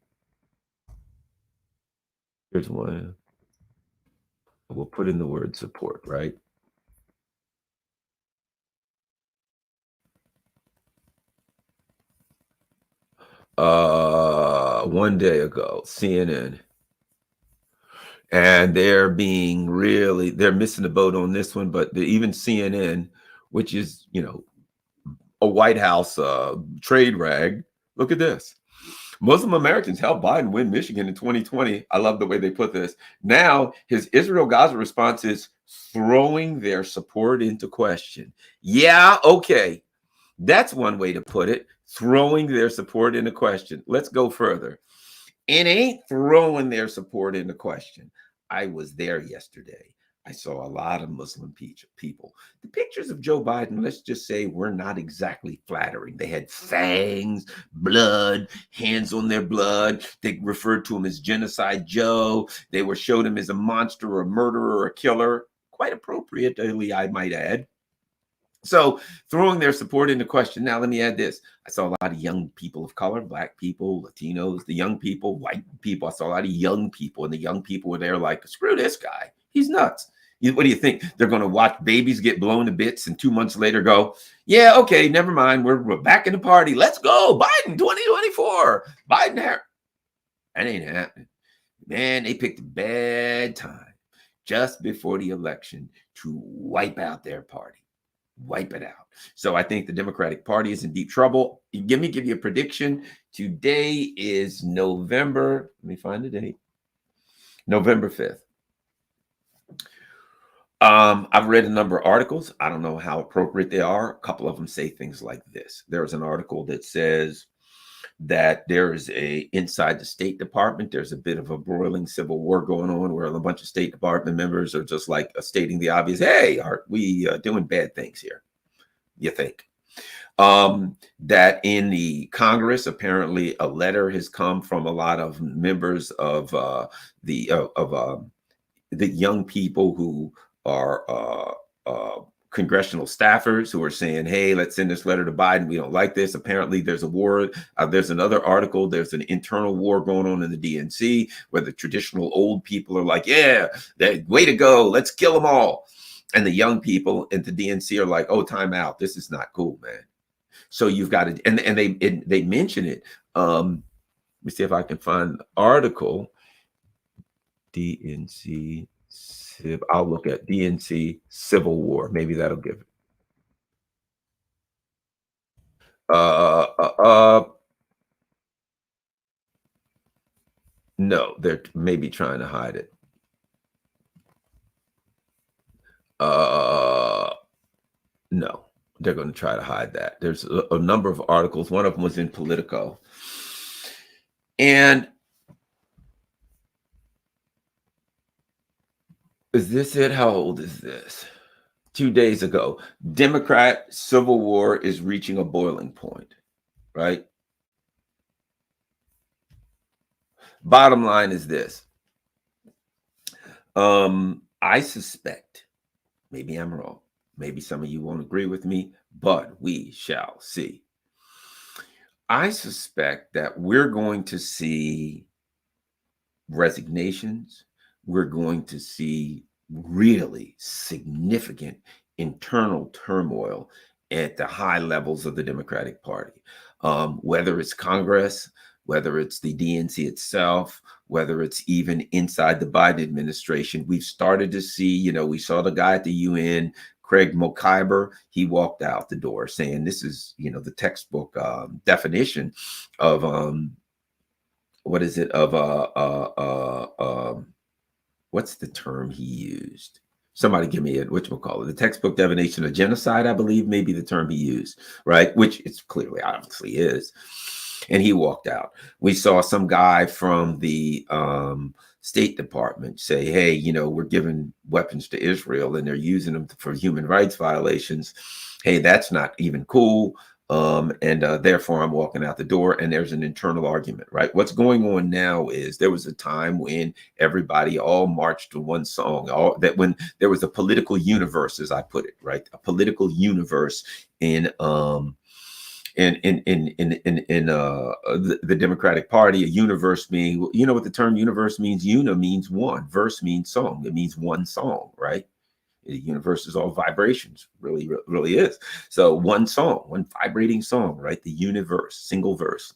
Here's one. We'll put in the word support, right? One day ago, CNN. And they're missing the boat on this one, but even CNN, which is, a White House trade rag. Look at this. Muslim Americans helped Biden win Michigan in 2020. I love the way they put this. Now, his Israel-Gaza response is throwing their support into question. Yeah, okay. That's one way to put it. Throwing their support into question. Let's go further. It ain't throwing their support into question. I was there yesterday. I saw a lot of Muslim people. The pictures of Joe Biden, let's just say, were not exactly flattering. They had fangs, blood, hands on their blood. They referred to him as Genocide Joe. They showed him as a monster, or a murderer, or a killer. Quite appropriately, I might add. So throwing their support into question. Now, let me add this. I saw a lot of young people of color, Black people, Latinos, the young people, white people. I saw a lot of young people, and the young people were there like, screw this guy. He's nuts. What do you think? They're going to watch babies get blown to bits and 2 months later go, yeah, okay, never mind. We're back in the party. Let's go. Biden 2024. Biden Harris. That ain't happening. Man, they picked a bad time just before the election to wipe out their party. Wipe it out. So I think the Democratic Party is in deep trouble. Give you a prediction. Today is November. Let me find the date. November 5th. I've read a number of articles. I don't know how appropriate they are. A couple of them say things like this. There's an article that says that there is inside the State Department, there's a bit of a broiling civil war going on where a bunch of State Department members are just like stating the obvious. Hey, are we doing bad things here? You think? That in the Congress, apparently a letter has come from a lot of members of the young people who are congressional staffers who are saying, hey, let's send this letter to Biden. We don't like this. Apparently there's a war. There's another article. There's an internal war going on in the DNC where the traditional old people are like, yeah, way to go. Let's kill them all. And the young people at the DNC are like, oh, time out. This is not cool, man. So you've got to, and they mention it. Let me see if I can find the article. DNC, I'll look at DNC Civil War. Maybe that'll give it. No, they're maybe trying to hide it. No, they're going to try to hide that. There's a number of articles. One of them was in Politico. And is this it? How old is this? 2 days ago. Democrat civil war is reaching a boiling point, right? Bottom line is this. I suspect, maybe I'm wrong. Maybe some of you won't agree with me, but we shall see. I suspect that we're going to see resignations. We're going to see really significant internal turmoil at the high levels of the Democratic Party, whether it's Congress, whether it's the DNC itself, whether it's even inside the Biden administration. We've started to see, we saw the guy at the UN, Craig Mokhiber, he walked out the door saying this is, the textbook definition of what is it of what's the term he used? Somebody give me it. Whatchamacallit? The textbook definition of genocide, I believe, may be the term he used, right? Which it's clearly, obviously is. And he walked out. We saw some guy from the State Department say, hey, we're giving weapons to Israel and they're using them for human rights violations. Hey, that's not even cool. Therefore I'm walking out the door. And there's an internal argument, right? What's going on now is there was a time when everybody all marched to one song, when there was a political universe, as I put it, right? A political universe in the Democratic Party. A universe means, you know what the term universe means? Una means one, verse means song. It means one song, right? The universe is all vibrations, really is. So one song, one vibrating song, right? The universe, single verse.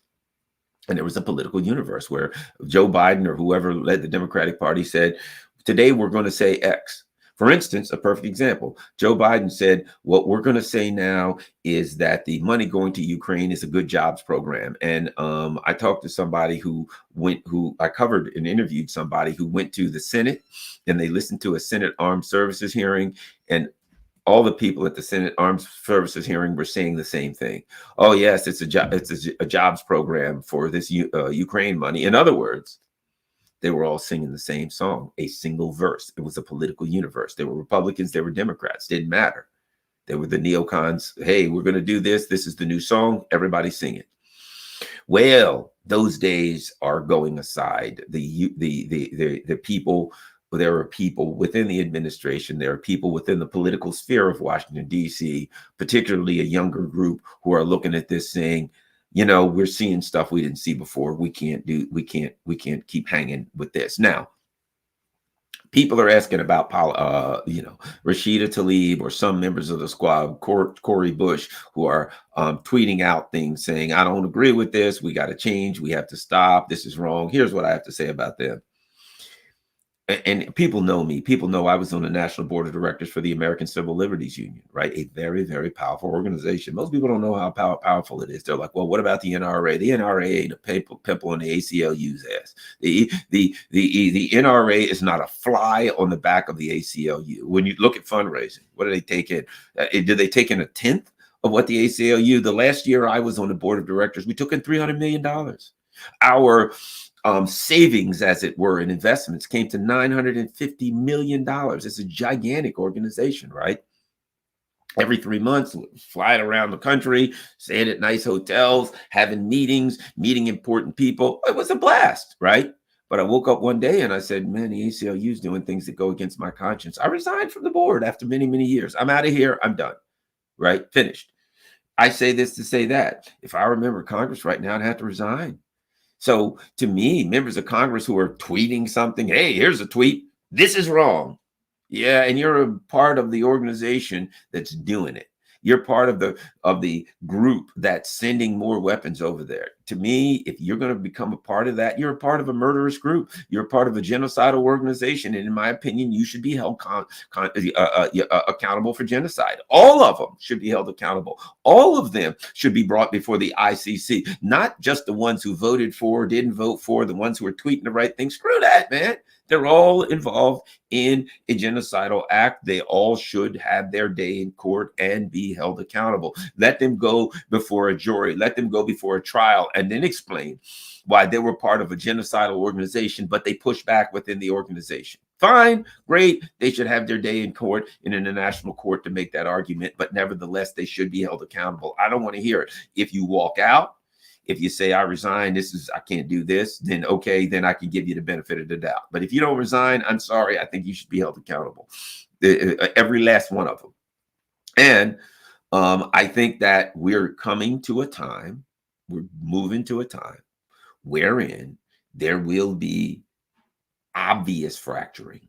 And there was a political universe where Joe Biden or whoever led the Democratic Party said, today we're going to say X. For instance, a perfect example, Joe Biden said, what we're going to say now is that the money going to Ukraine is a good jobs program. And I talked to somebody who I covered and interviewed somebody who went to the Senate and they listened to a Senate Armed Services hearing, and all the people at the Senate Armed Services hearing were saying the same thing. Oh, yes, it's a jobs program for this Ukraine money. In other words, they were all singing the same song, a single verse. It was a political universe. They were Republicans, they were Democrats, didn't matter. They were the neocons. Hey, we're going to do this. This is the new song. Everybody sing it. Well, those days are going aside. The people, there are people within the administration, there are people within the political sphere of Washington, D.C., particularly a younger group who are looking at this saying, we're seeing stuff we didn't see before. We can't keep hanging with this. Now, people are asking about, Rashida Tlaib or some members of the squad, Cori Bush, who are tweeting out things saying, I don't agree with this. We got to change. We have to stop. This is wrong. Here's what I have to say about them. And people know me. People know I was on the national board of directors for the American Civil Liberties Union, right? A very, very powerful organization. Most people don't know how powerful it is. They're like, well, what about the NRA? The NRA ain't a pimple in the ACLU's ass. The NRA is not a fly on the back of the ACLU. When you look at fundraising, what do they take in? Did they take in a tenth of what the ACLU? The last year I was on the board of directors, we took in $300 million. Our savings, as it were, in investments came to $950 million. It's a gigantic organization, right? Every 3 months, flying around the country, staying at nice hotels, having meetings, meeting important people. It was a blast, right? But I woke up one day and I said, man, the ACLU is doing things that go against my conscience. I resigned from the board after many, many years. I'm out of here. I'm done. Right? Finished. I say this to say that. If I remember Congress right now, I'd have to resign. So to me, members of Congress who are tweeting something, hey, here's a tweet. This is wrong. Yeah, and you're a part of the organization that's doing it. You're part of the group that's sending more weapons over there. To me, if you're going to become a part of that, you're a part of a murderous group. You're a part of a genocidal organization, and in my opinion, you should be held accountable for genocide. All of them should be held accountable. All of them should be brought before the ICC, not just the ones who voted for, didn't vote for, the ones who are tweeting the right thing. Screw that, man. They're all involved in a genocidal act. They all should have their day in court and be held accountable. Let them go before a jury. Let them go before a trial and then explain why they were part of a genocidal organization, but they pushed back within the organization. Fine, great. They should have their day in court, in an international court, to make that argument, but nevertheless, they should be held accountable. I don't want to hear it. If you walk out, if you say, I resign, I can't do this, then okay, then I can give you the benefit of the doubt. But if you don't resign, I'm sorry, I think you should be held accountable. Every last one of them. And I think that we're coming to a time, we're moving to a time wherein there will be obvious fracturing,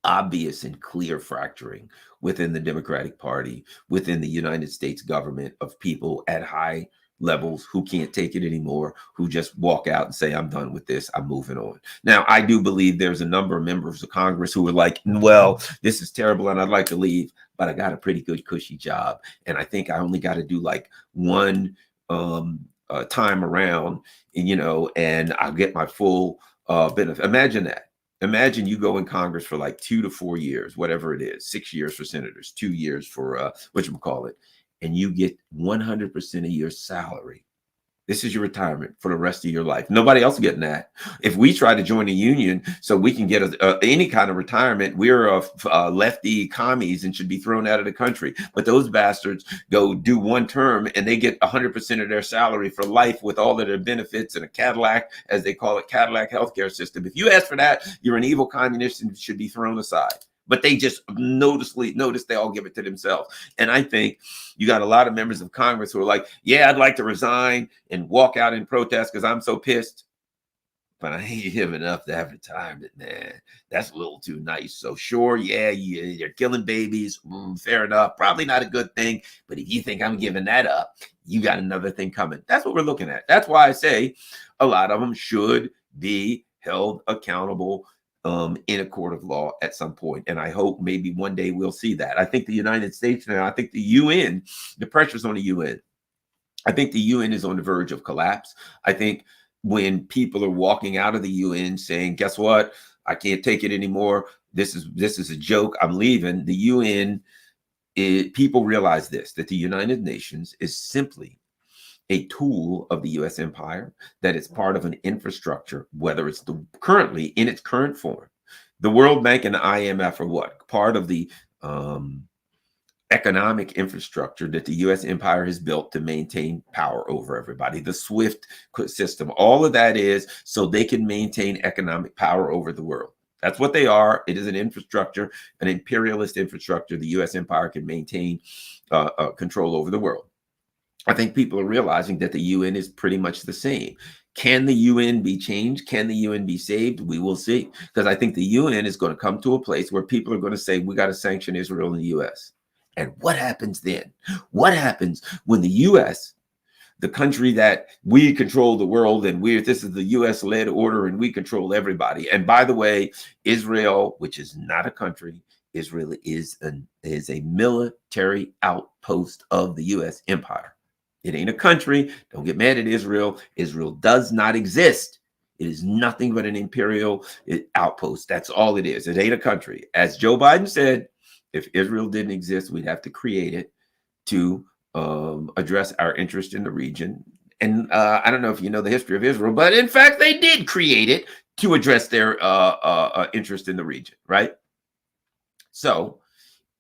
obvious and clear fracturing within the Democratic Party, within the United States government, of people at high levels who can't take it anymore, who just walk out and say, I'm done with this, I'm moving on. Now, I do believe there's a number of members of Congress who are like, well, this is terrible and I'd like to leave, but I got a pretty good cushy job. And I think I only got to do like one time around, and I'll get my full benefit. Imagine that. Imagine you go in Congress for like 2 to 4 years, whatever it is, 6 years for senators, 2 years for whatchamacallit, and you get 100% of your salary. This is your retirement for the rest of your life. Nobody else getting that. If we try to join a union so we can get any kind of retirement, we're lefty commies and should be thrown out of the country. But those bastards go do one term and they get 100% of their salary for life with all of their benefits and a Cadillac, as they call it, Cadillac healthcare system. If you ask for that, you're an evil communist and should be thrown aside. But they just notice they all give it to themselves. And I think you got a lot of members of Congress who are like, yeah, I'd like to resign and walk out in protest because I'm so pissed. But I ain't have enough to have retirement, man. That's a little too nice. So sure, yeah, you're killing babies. Fair enough. Probably not a good thing. But if you think I'm giving that up, you got another thing coming. That's what we're looking at. That's why I say a lot of them should be held accountable in a court of law at some point. And I hope maybe one day we'll see that. I think the United States now, I think the UN, the pressure's on the UN. I think the UN is on the verge of collapse. I think when people are walking out of the UN saying, guess what? I can't take it anymore. This is a joke. I'm leaving. The UN, people realize this, that the United Nations is simply a tool of the U.S. empire, that it's part of an infrastructure, whether it's currently in its current form. The World Bank and the IMF are what? Part of the economic infrastructure that the U.S. empire has built to maintain power over everybody. The SWIFT system, all of that is so they can maintain economic power over the world. That's what they are. It is an infrastructure, an imperialist infrastructure. The U.S. empire can maintain control over the world. I think people are realizing that the UN is pretty much the same. Can the UN be changed? Can the UN be saved? We will see. Because I think the UN is going to come to a place where people are going to say, we got to sanction Israel and the US. And what happens then? What happens when the US, the country that we control the world, and this is the US-led order and we control everybody. And by the way, Israel, which is not a country, Israel is a military outpost of the US empire. It ain't a country. Don't get mad at Israel. Israel does not exist. It is nothing but an imperial outpost. That's all it is. It ain't a country. As Joe Biden said, if Israel didn't exist, we'd have to create it to address our interest in the region. And I don't know if you know the history of Israel, but in fact, they did create it to address their interest in the region, right? So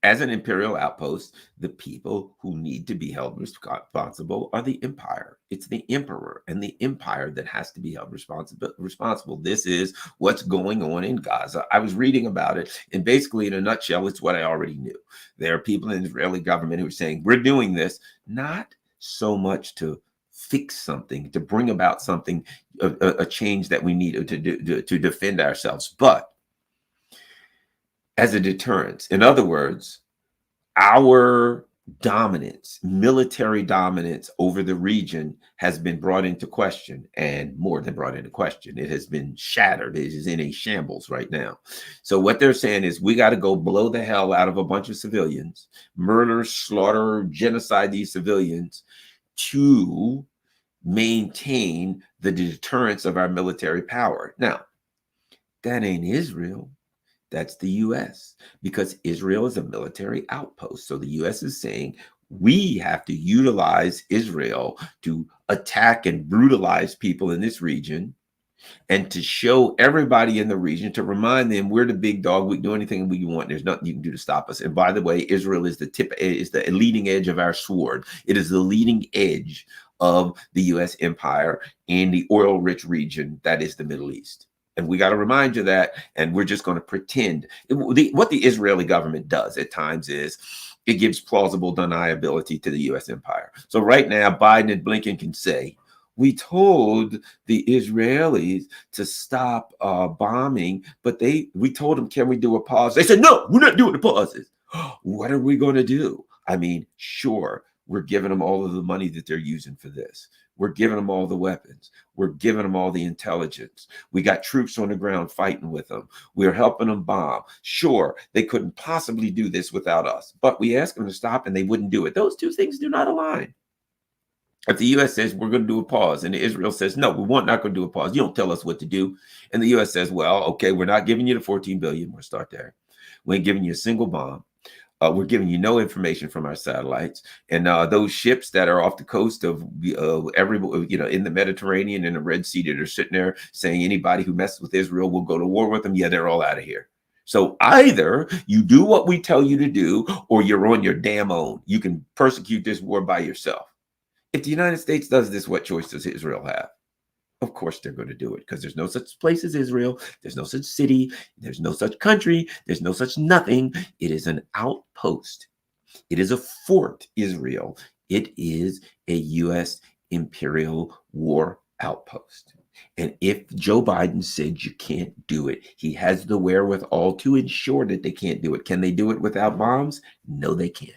as an imperial outpost, the people who need to be held responsible are the empire. It's the emperor and the empire that has to be held responsible. This is what's going on in Gaza. I was reading about it, and basically, in a nutshell, it's what I already knew. There are people in the Israeli government who are saying, we're doing this not so much to fix something, to bring about something, a change that we need to defend ourselves, but as a deterrence. In other words, our dominance, military dominance over the region has been brought into question, and more than brought into question. It has been shattered. It is in a shambles right now. So what they're saying is we got to go blow the hell out of a bunch of civilians, murder, slaughter, genocide these civilians to maintain the deterrence of our military power. Now, that ain't Israel. That's the US, because Israel is a military outpost. So the US is saying we have to utilize Israel to attack and brutalize people in this region, and to show everybody in the region, to remind them we're the big dog. We can do anything we want. There's nothing you can do to stop us. And by the way, Israel is the leading edge of our sword. It is the leading edge of the US empire in the oil-rich region that is the Middle East. And we got to remind you that, and we're just going to pretend. What the Israeli government does at times is it gives plausible deniability to the US empire. So right now, Biden and Blinken can say, we told the Israelis to stop bombing, but we told them, can we do a pause? They said, no, we're not doing the pauses. What are we going to do? I mean, sure, we're giving them all of the money that they're using for this. We're giving them all the weapons. We're giving them all the intelligence. We got troops on the ground fighting with them. We're helping them bomb. Sure, they couldn't possibly do this without us, but we asked them to stop and they wouldn't do it. Those two things do not align. If the U.S. says we're going to do a pause and Israel says, no, we're not going to do a pause, you don't tell us what to do. And the U.S. says, well, okay, we're not giving you the $14 billion. We'll start there. We ain't giving you a single bomb. We're giving you no information from our satellites, and those ships that are off the coast of in the Mediterranean and the Red Sea that are sitting there saying anybody who messes with Israel will go to war with them. Yeah, they're all out of here. So either you do what we tell you to do, or you're on your damn own. You can persecute this war by yourself. If the United States does this, what choice does Israel have? Of course they're going to do it, because there's no such place as Israel. There's no such city. There's no such country. There's no such nothing. It is an outpost. It is a fort, Israel. It is a U.S. imperial war outpost. And if Joe Biden said you can't do it, he has the wherewithal to ensure that they can't do it. Can they do it without bombs? No, they can't.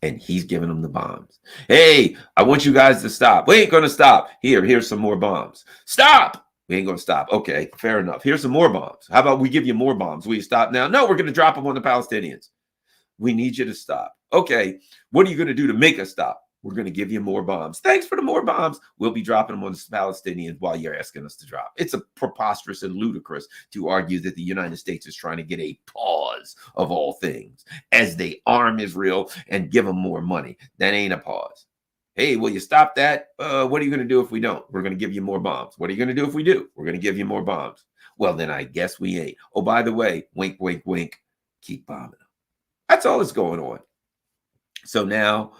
And he's giving them the bombs. Hey, I want you guys to stop. We ain't going to stop. Here's some more bombs. Stop. We ain't going to stop. Okay, fair enough. Here's some more bombs. How about we give you more bombs? Will you stop now? No, we're going to drop them on the Palestinians. We need you to stop. Okay, what are you going to do to make us stop? We're going to give you more bombs. Thanks for the more bombs. We'll be dropping them on the Palestinians while you're asking us to drop. It's a preposterous and ludicrous to argue that the United States is trying to get a pause of all things as they arm Israel and give them more money. That ain't a pause. Hey, will you stop that? What are you going to do if we don't? We're going to give you more bombs. What are you going to do if we do? We're going to give you more bombs. Well, then I guess we ain't. Oh, by the way, wink, wink, wink, keep bombing them. That's all that's going on. So now,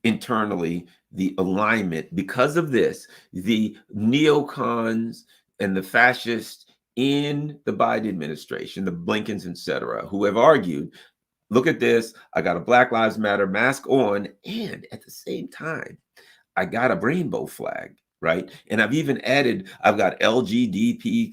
internally, the alignment, because of this, the neocons and the fascists in the Biden administration, the Blinkens, etc., who have argued, look at this, I got a Black Lives Matter mask on, and at the same time, I got a rainbow flag, right? And I've even added, I've got LGBTQIA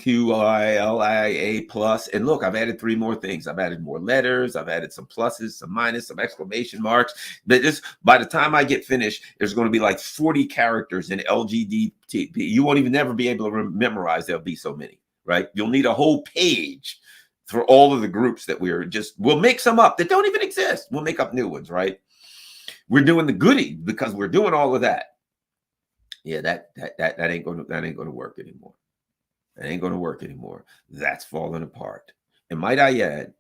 plus, and look, I've added 3 more things. I've added more letters, I've added some pluses, some minus, some exclamation marks. But this, by the time I get finished, there's going to be like 40 characters in LGBT. You won't even never be able to memorize. There'll be so many, right? You'll need a whole page for all of the groups that we'll make some up that don't even exist. We'll make up new ones, right? We're doing the goodie because we're doing all of that. Yeah, that ain't going to work anymore. That ain't going to work anymore. That's falling apart. And might I add,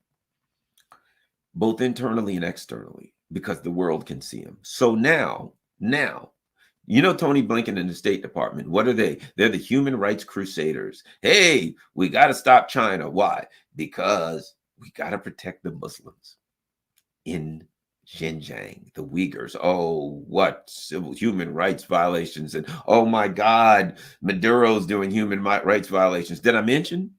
both internally and externally, because the world can see them. So now, Tony Blinken and the State Department, what are they? They're the human rights crusaders. Hey, we got to stop China. Why? Because we got to protect the Muslims. in Xinjiang, the Uyghurs. Oh, what civil human rights violations. And oh my God, Maduro's doing human rights violations. Did I mention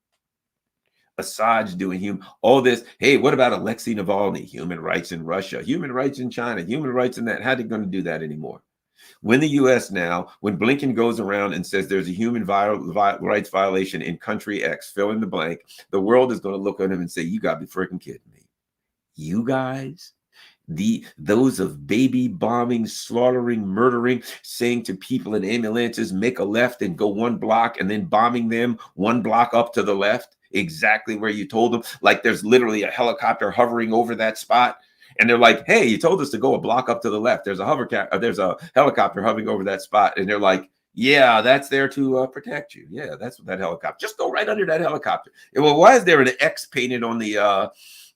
Assad's doing all this? Hey, what about Alexei Navalny? Human rights in Russia, human rights in China, human rights in that. How are they going to do that anymore? When the U.S. now, when Blinken goes around and says there's a human rights violation in country X, fill in the blank, the world is going to look at him and say, you got to be freaking kidding me. You guys? Those of baby bombing, slaughtering, murdering, saying to people in ambulances, make a left and go 1 block, and then bombing them 1 block up to the left, exactly where you told them. Like there's literally a helicopter hovering over that spot. And they're like, hey, you told us to go a block up to the left. There's a helicopter hovering over that spot. And they're like, yeah, that's there to protect you. Yeah, that's what that helicopter. Just go right under that helicopter. And, well, why is there an X painted on the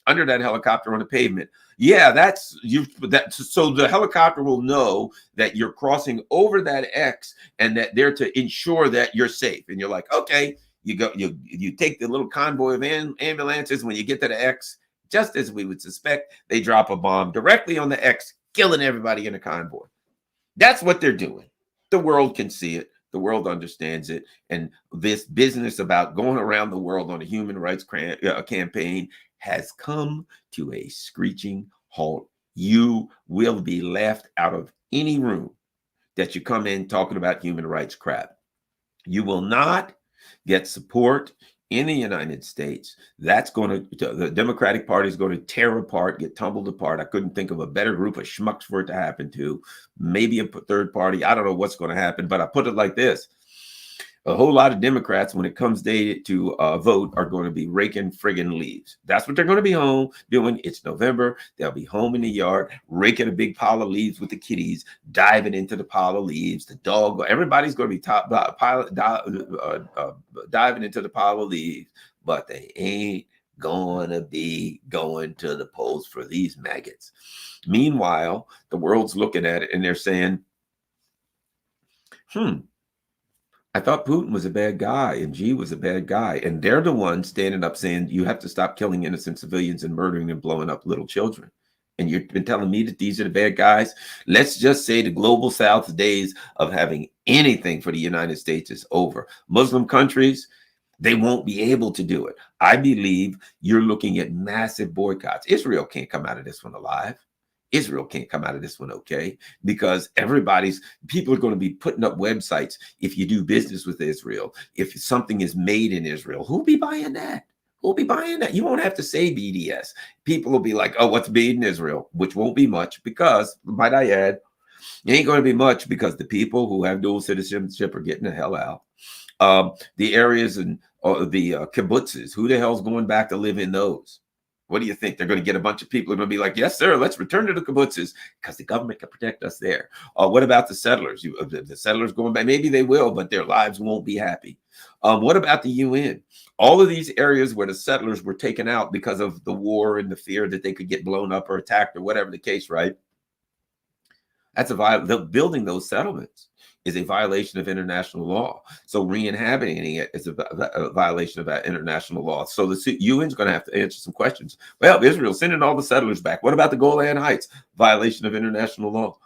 under that helicopter on the pavement? Yeah, that's you. That so the helicopter will know that you're crossing over that X, and that they're to ensure that you're safe. And you're like, okay, you take the little convoy of ambulances. When you get to the X, just as we would suspect, they drop a bomb directly on the X, killing everybody in the convoy. That's what they're doing. The world can see it. The world understands it. And this business about going around the world on a human rights campaign has come to a screeching halt. You will be left out of any room that you come in talking about human rights crap. You will not get support in the United States. That's going to, the Democratic Party is going to tear apart, get tumbled apart. I couldn't think of a better group of schmucks for it to happen to. Maybe a third party. I don't know what's going to happen, but I put it like this. A whole lot of Democrats, when it comes day to vote, are going to be raking friggin' leaves. That's what they're going to be home doing. It's November. They'll be home in the yard, raking a big pile of leaves with the kitties, diving into the pile of leaves. The dog, everybody's going to be diving into the pile of leaves, but they ain't going to be going to the polls for these maggots. Meanwhile, the world's looking at it and they're saying, I thought Putin was a bad guy and Xi was a bad guy. And they're the ones standing up saying, you have to stop killing innocent civilians and murdering and blowing up little children. And you've been telling me that these are the bad guys. Let's just say the global South's days of having anything for the United States is over. Muslim countries, they won't be able to do it. I believe you're looking at massive boycotts. Israel can't come out of this one alive. Israel can't come out of this one okay, because people are going to be putting up websites if you do business with Israel. If something is made in Israel, who'll be buying that? Who'll be buying that? You won't have to say BDS. People will be like, oh, what's made in Israel? Which won't be much because, might I add, it ain't going to be much because the people who have dual citizenship are getting the hell out. The areas and the kibbutzes, who the hell's going back to live in those? What do you think? They're going to get a bunch of people who are going to be like, yes, sir, let's return to the kibbutzes because the government can protect us there. What about the settlers? The settlers going back? Maybe they will, but their lives won't be happy. What about the UN? All of these areas where the settlers were taken out because of the war and the fear that they could get blown up or attacked or whatever the case, right? That's building those settlements is a violation of international law. So re-inhabiting it is a violation of that international law. So the UN is going to have to answer some questions. Well, Israel's sending all the settlers back. What about the Golan Heights? Violation of international law.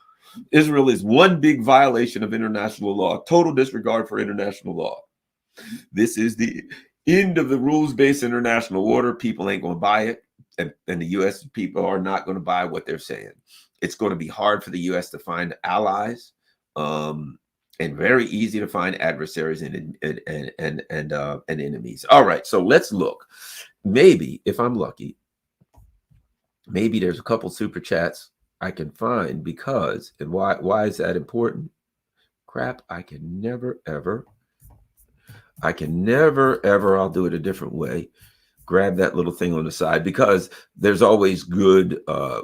Israel is one big violation of international law, total disregard for international law. This is the end of the rules-based international order. People ain't going to buy it. And the U.S. people are not going to buy what they're saying. It's going to be hard for the U.S. to find allies. And very easy to find adversaries and enemies. All right, so let's look. Maybe, if I'm lucky, maybe there's a couple super chats I can find because, and why is that important? Crap, I can never, ever, I'll do it a different way. Grab that little thing on the side because there's always good,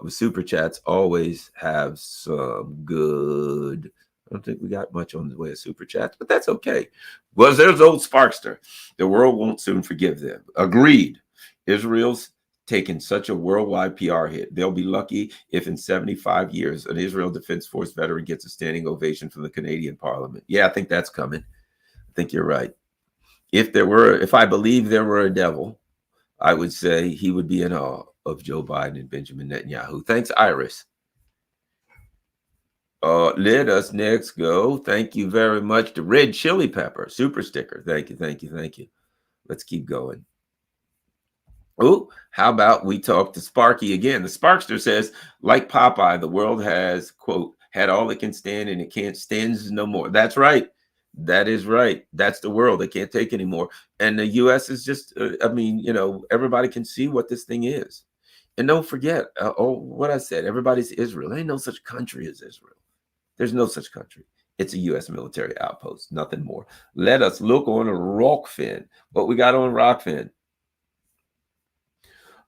super chats always have some good. I don't think we got much on the way of super chats, but that's okay. Well, there's old Sparkster. The world won't soon forgive them. Agreed. Israel's taken such a worldwide PR hit. They'll be lucky if in 75 years an Israel Defense Force veteran gets a standing ovation from the Canadian Parliament. Yeah, I think that's coming. I think you're right. If I believe there were a devil, I would say he would be in awe of Joe Biden and Benjamin Netanyahu. Thanks, Iris. Let us next go. Thank you very much to Red Chili Pepper, super sticker. Thank you, thank you, thank you. Let's keep going. Oh, how about we talk to Sparky again? The Sparkster says, like Popeye, the world has, quote, had all it can stand and it can't stand no more. That's right. That is right. That's the world. They can't take anymore. And the U.S. is just, I mean, you know, everybody can see what this thing is. And don't forget, what I said, everybody's Israel. There ain't no such country as Israel. There's no such country. It's a U.S. military outpost, nothing more. Let us look on Rockfin. What we got on Rockfin?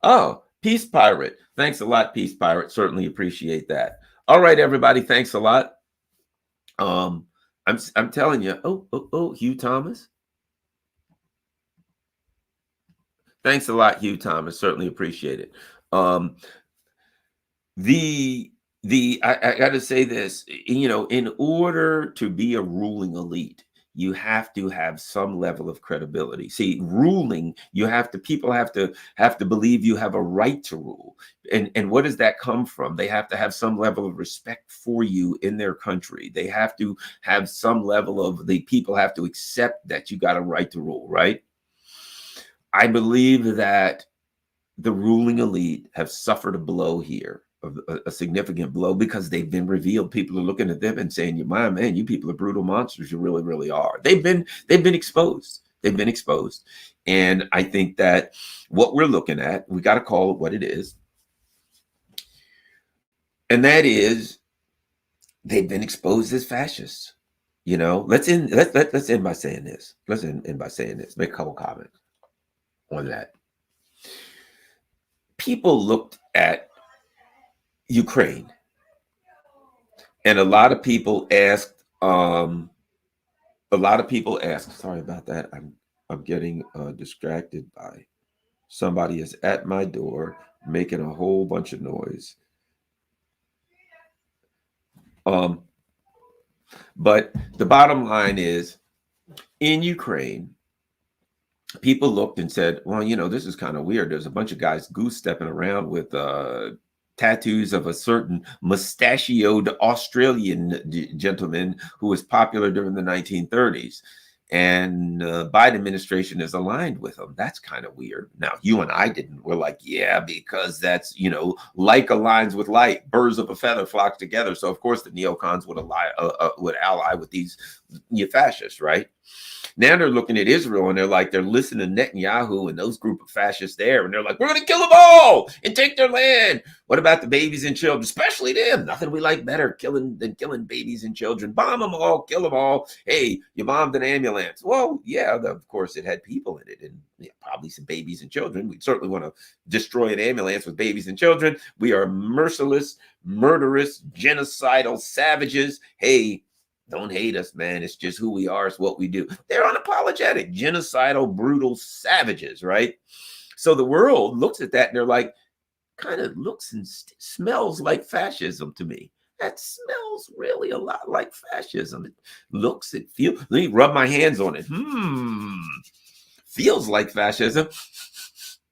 Oh, Peace Pirate. Thanks a lot, Peace Pirate. Certainly appreciate that. All right, everybody. Thanks a lot. I'm telling you. Oh, Hugh Thomas. Thanks a lot, Hugh Thomas. Certainly appreciate it. I got to say this, you know, in order to be a ruling elite, you have to have some level of credibility. See, ruling, people have to believe you have a right to rule. And what does that come from? They have to have some level of respect for you in their country. They have to have some level of, the people have to accept that you got a right to rule, right? I believe that the ruling elite have suffered a blow here, a significant blow, because they've been revealed. People are looking at them and saying, "You man, you people are brutal monsters. You really, really are." They've been exposed. They've been exposed. And I think that what we're looking at, we got to call it what it is. And that is, they've been exposed as fascists. You know, let's end by saying this. Let's end by saying this. Make a couple comments on that. People looked at Ukraine, and a lot of people asked, sorry about that. I'm getting distracted by somebody is at my door making a whole bunch of noise. But the bottom line is, in Ukraine, people looked and said, well, you know, this is kind of weird. There's a bunch of guys goose stepping around with tattoos of a certain mustachioed Australian gentleman who was popular during the 1930s. And Biden administration is aligned with them. That's kind of weird. Now, you and I didn't. We're like, yeah, because that's, you know, like aligns with like, birds of a feather flock together. So, of course, the neocons would ally with these fascists, right? Now they're looking at Israel and they're listening to Netanyahu and those group of fascists there. And they're like, we're going to kill them all and take their land. What about the babies and children? Especially them. Nothing we like better than killing babies and children. Bomb them all, kill them all. Hey, you bombed an ambulance. Well, yeah, of course it had people in it, and probably some babies and children. We certainly want to destroy an ambulance with babies and children. We are merciless, murderous, genocidal savages. Hey, don't hate us, man. It's just who we are. It's what we do. They're unapologetic, genocidal, brutal savages, right? So the world looks at that and they're like, kind of looks and smells like fascism to me. That smells really a lot like fascism. It looks, it feels. Let me rub my hands on it. Feels like fascism.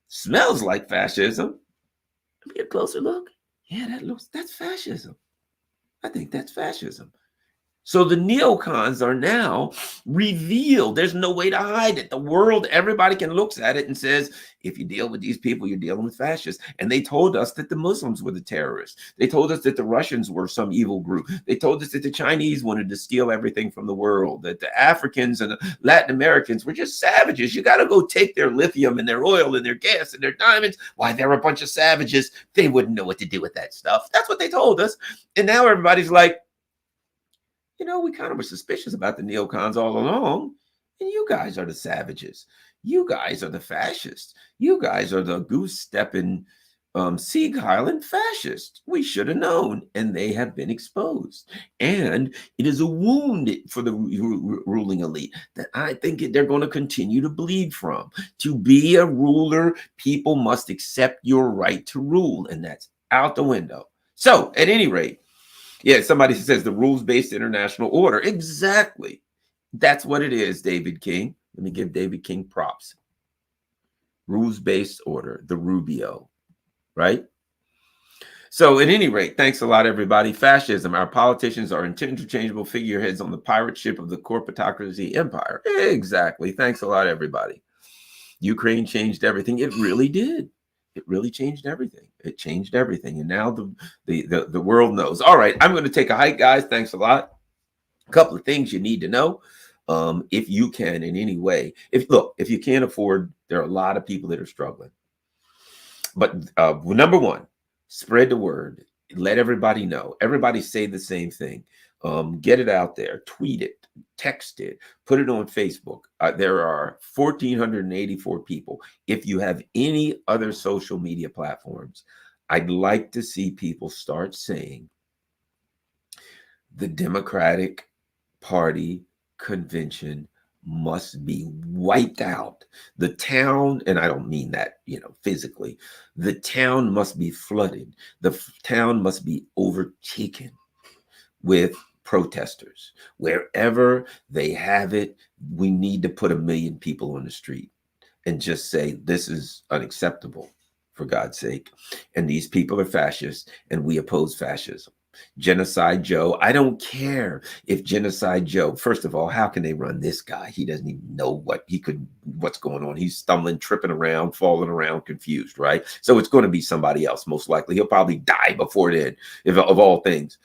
Smells like fascism. Let me get a closer look. Yeah, that's fascism. I think that's fascism. So the neocons are now revealed. There's no way to hide it. The world, everybody can look at it and says, if you deal with these people, you're dealing with fascists. And they told us that the Muslims were the terrorists. They told us that the Russians were some evil group. They told us that the Chinese wanted to steal everything from the world, that the Africans and the Latin Americans were just savages. You got to go take their lithium and their oil and their gas and their diamonds. Why, they're a bunch of savages. They wouldn't know what to do with that stuff. That's what they told us. And now everybody's like, you know, we kind of were suspicious about the neocons all along. And you guys are the savages. You guys are the fascists. You guys are the goose-stepping, Sieg Heiland fascists. We should have known. And they have been exposed. And it is a wound for the ruling elite that I think they're going to continue to bleed from. To be a ruler, people must accept your right to rule. And that's out the window. So, at any rate, yeah, somebody says the rules-based international order. Exactly. That's what it is, David King. Let me give David King props. Rules-based order, the Rubio. right? So at any rate, thanks a lot, everybody. Fascism. Our politicians are interchangeable figureheads on the pirate ship of the corporatocracy empire. Exactly. Thanks a lot, everybody. Ukraine changed everything. It really did. It really changed everything. It changed everything. And now the world knows. All right, I'm going to take a hike, guys. Thanks a lot. A couple of things you need to know. If you can in any way, if you can't afford, there are a lot of people that are struggling. But number one, spread the word. Let everybody know. Everybody say the same thing. Get it out there. Tweet it. Text it. Put it on Facebook. There are 1,484 people. If you have any other social media platforms, I'd like to see people start saying the Democratic Party convention must be wiped out. The town, and I don't mean that, physically, the town must be flooded. The town must be overtaken with protesters. Wherever they have it, we need to put 1 million people on the street and just say, this is unacceptable, for God's sake. And these people are fascists, and we oppose fascism. Genocide Joe, I don't care if Genocide Joe, first of all, how can they run this guy? He doesn't even know what's going on. He's stumbling, tripping around, falling around, confused, right? So it's going to be somebody else, most likely. He'll probably die before then, of all things.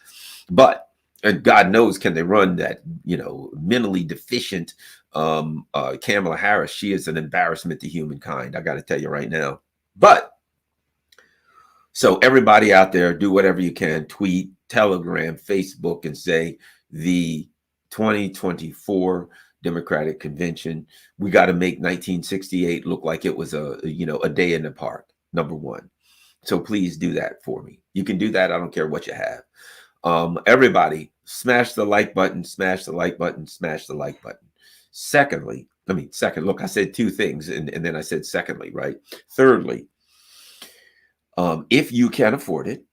But, and God knows, can they run that, mentally deficient Kamala Harris? She is an embarrassment to humankind. I got to tell you right now. But, so everybody out there, do whatever you can, tweet, Telegram, Facebook, and say the 2024 Democratic Convention, we got to make 1968 look like it was a day in the park, number one. So please do that for me. You can do that. I don't care what you have. Everybody, smash the like button, smash the like button, smash the like button. Second, look, I said two things, and then I said secondly, right? Thirdly, if you can afford it,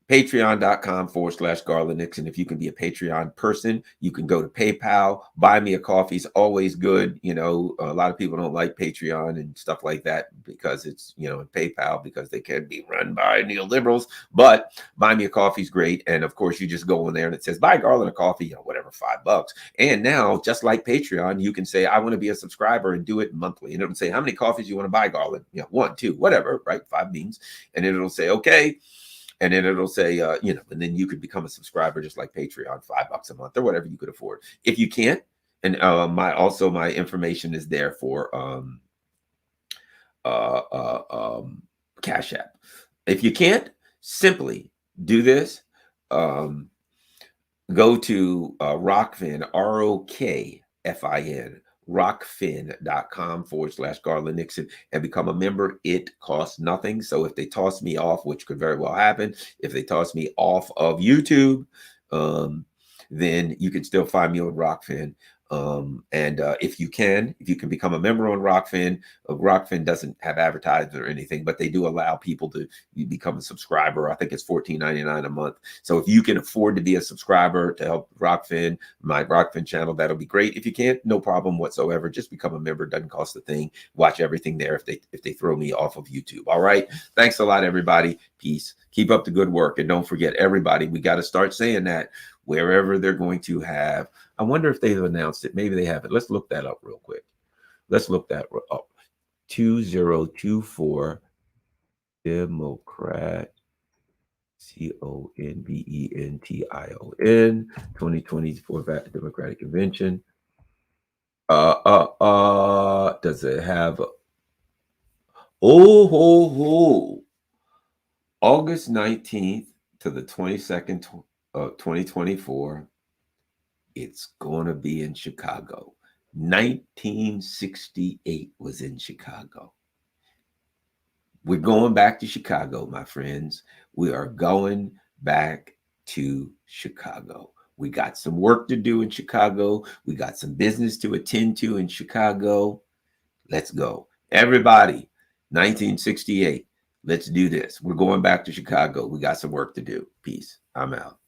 patreon.com/Garland Nixon. If you can be a Patreon person, you can go to PayPal. Buy me a coffee is always good. A lot of people don't like Patreon and stuff like that because it's, in PayPal, because they can be run by neoliberals. But buy me a coffee is great. And of course, you just go in there and it says, buy Garland a coffee, whatever, $5. And now, just like Patreon, you can say, I want to be a subscriber and do it monthly. And it'll say, how many coffees you want to buy, Garland? 1, 2, whatever, right? 5 means. And then it'll say, okay. And then it'll say, and then you could become a subscriber just like Patreon, $5 a month or whatever you could afford. If you can't, and my information is there for Cash App. If you can't, simply do this. Go to Rockfin, ROKFIN, rockfin.com/Garland Nixon, and become a member. It costs nothing. So if they toss me off, which could very well happen, if they toss me off of YouTube, then you can still find me on Rockfin. If you can become a member on Rockfin, Rockfin doesn't have advertising or anything, but they do allow people to become a subscriber. I think it's $14.99 a month. So if you can afford to be a subscriber to help Rockfin, my Rockfin channel, that'll be great. If you can't, no problem whatsoever. Just become a member. Doesn't cost a thing. Watch everything there if they throw me off of YouTube. All right. Thanks a lot, everybody. Peace. Keep up the good work. And don't forget, everybody, we got to start saying that wherever they're going to have. I wonder if they've announced it. Maybe they haven't. Let's look that up real quick. Let's look that up. 2024 Democrat, CONVENTION, 2024 Democratic Convention. Does it have? August 19th to the 22nd of 2024. It's going to be in Chicago. 1968 was in Chicago. We're going back to Chicago, my friends. We are going back to Chicago. We got some work to do in Chicago. We got some business to attend to in Chicago. Let's go. Everybody, 1968. Let's do this. We're going back to Chicago. We got some work to do. Peace. I'm out.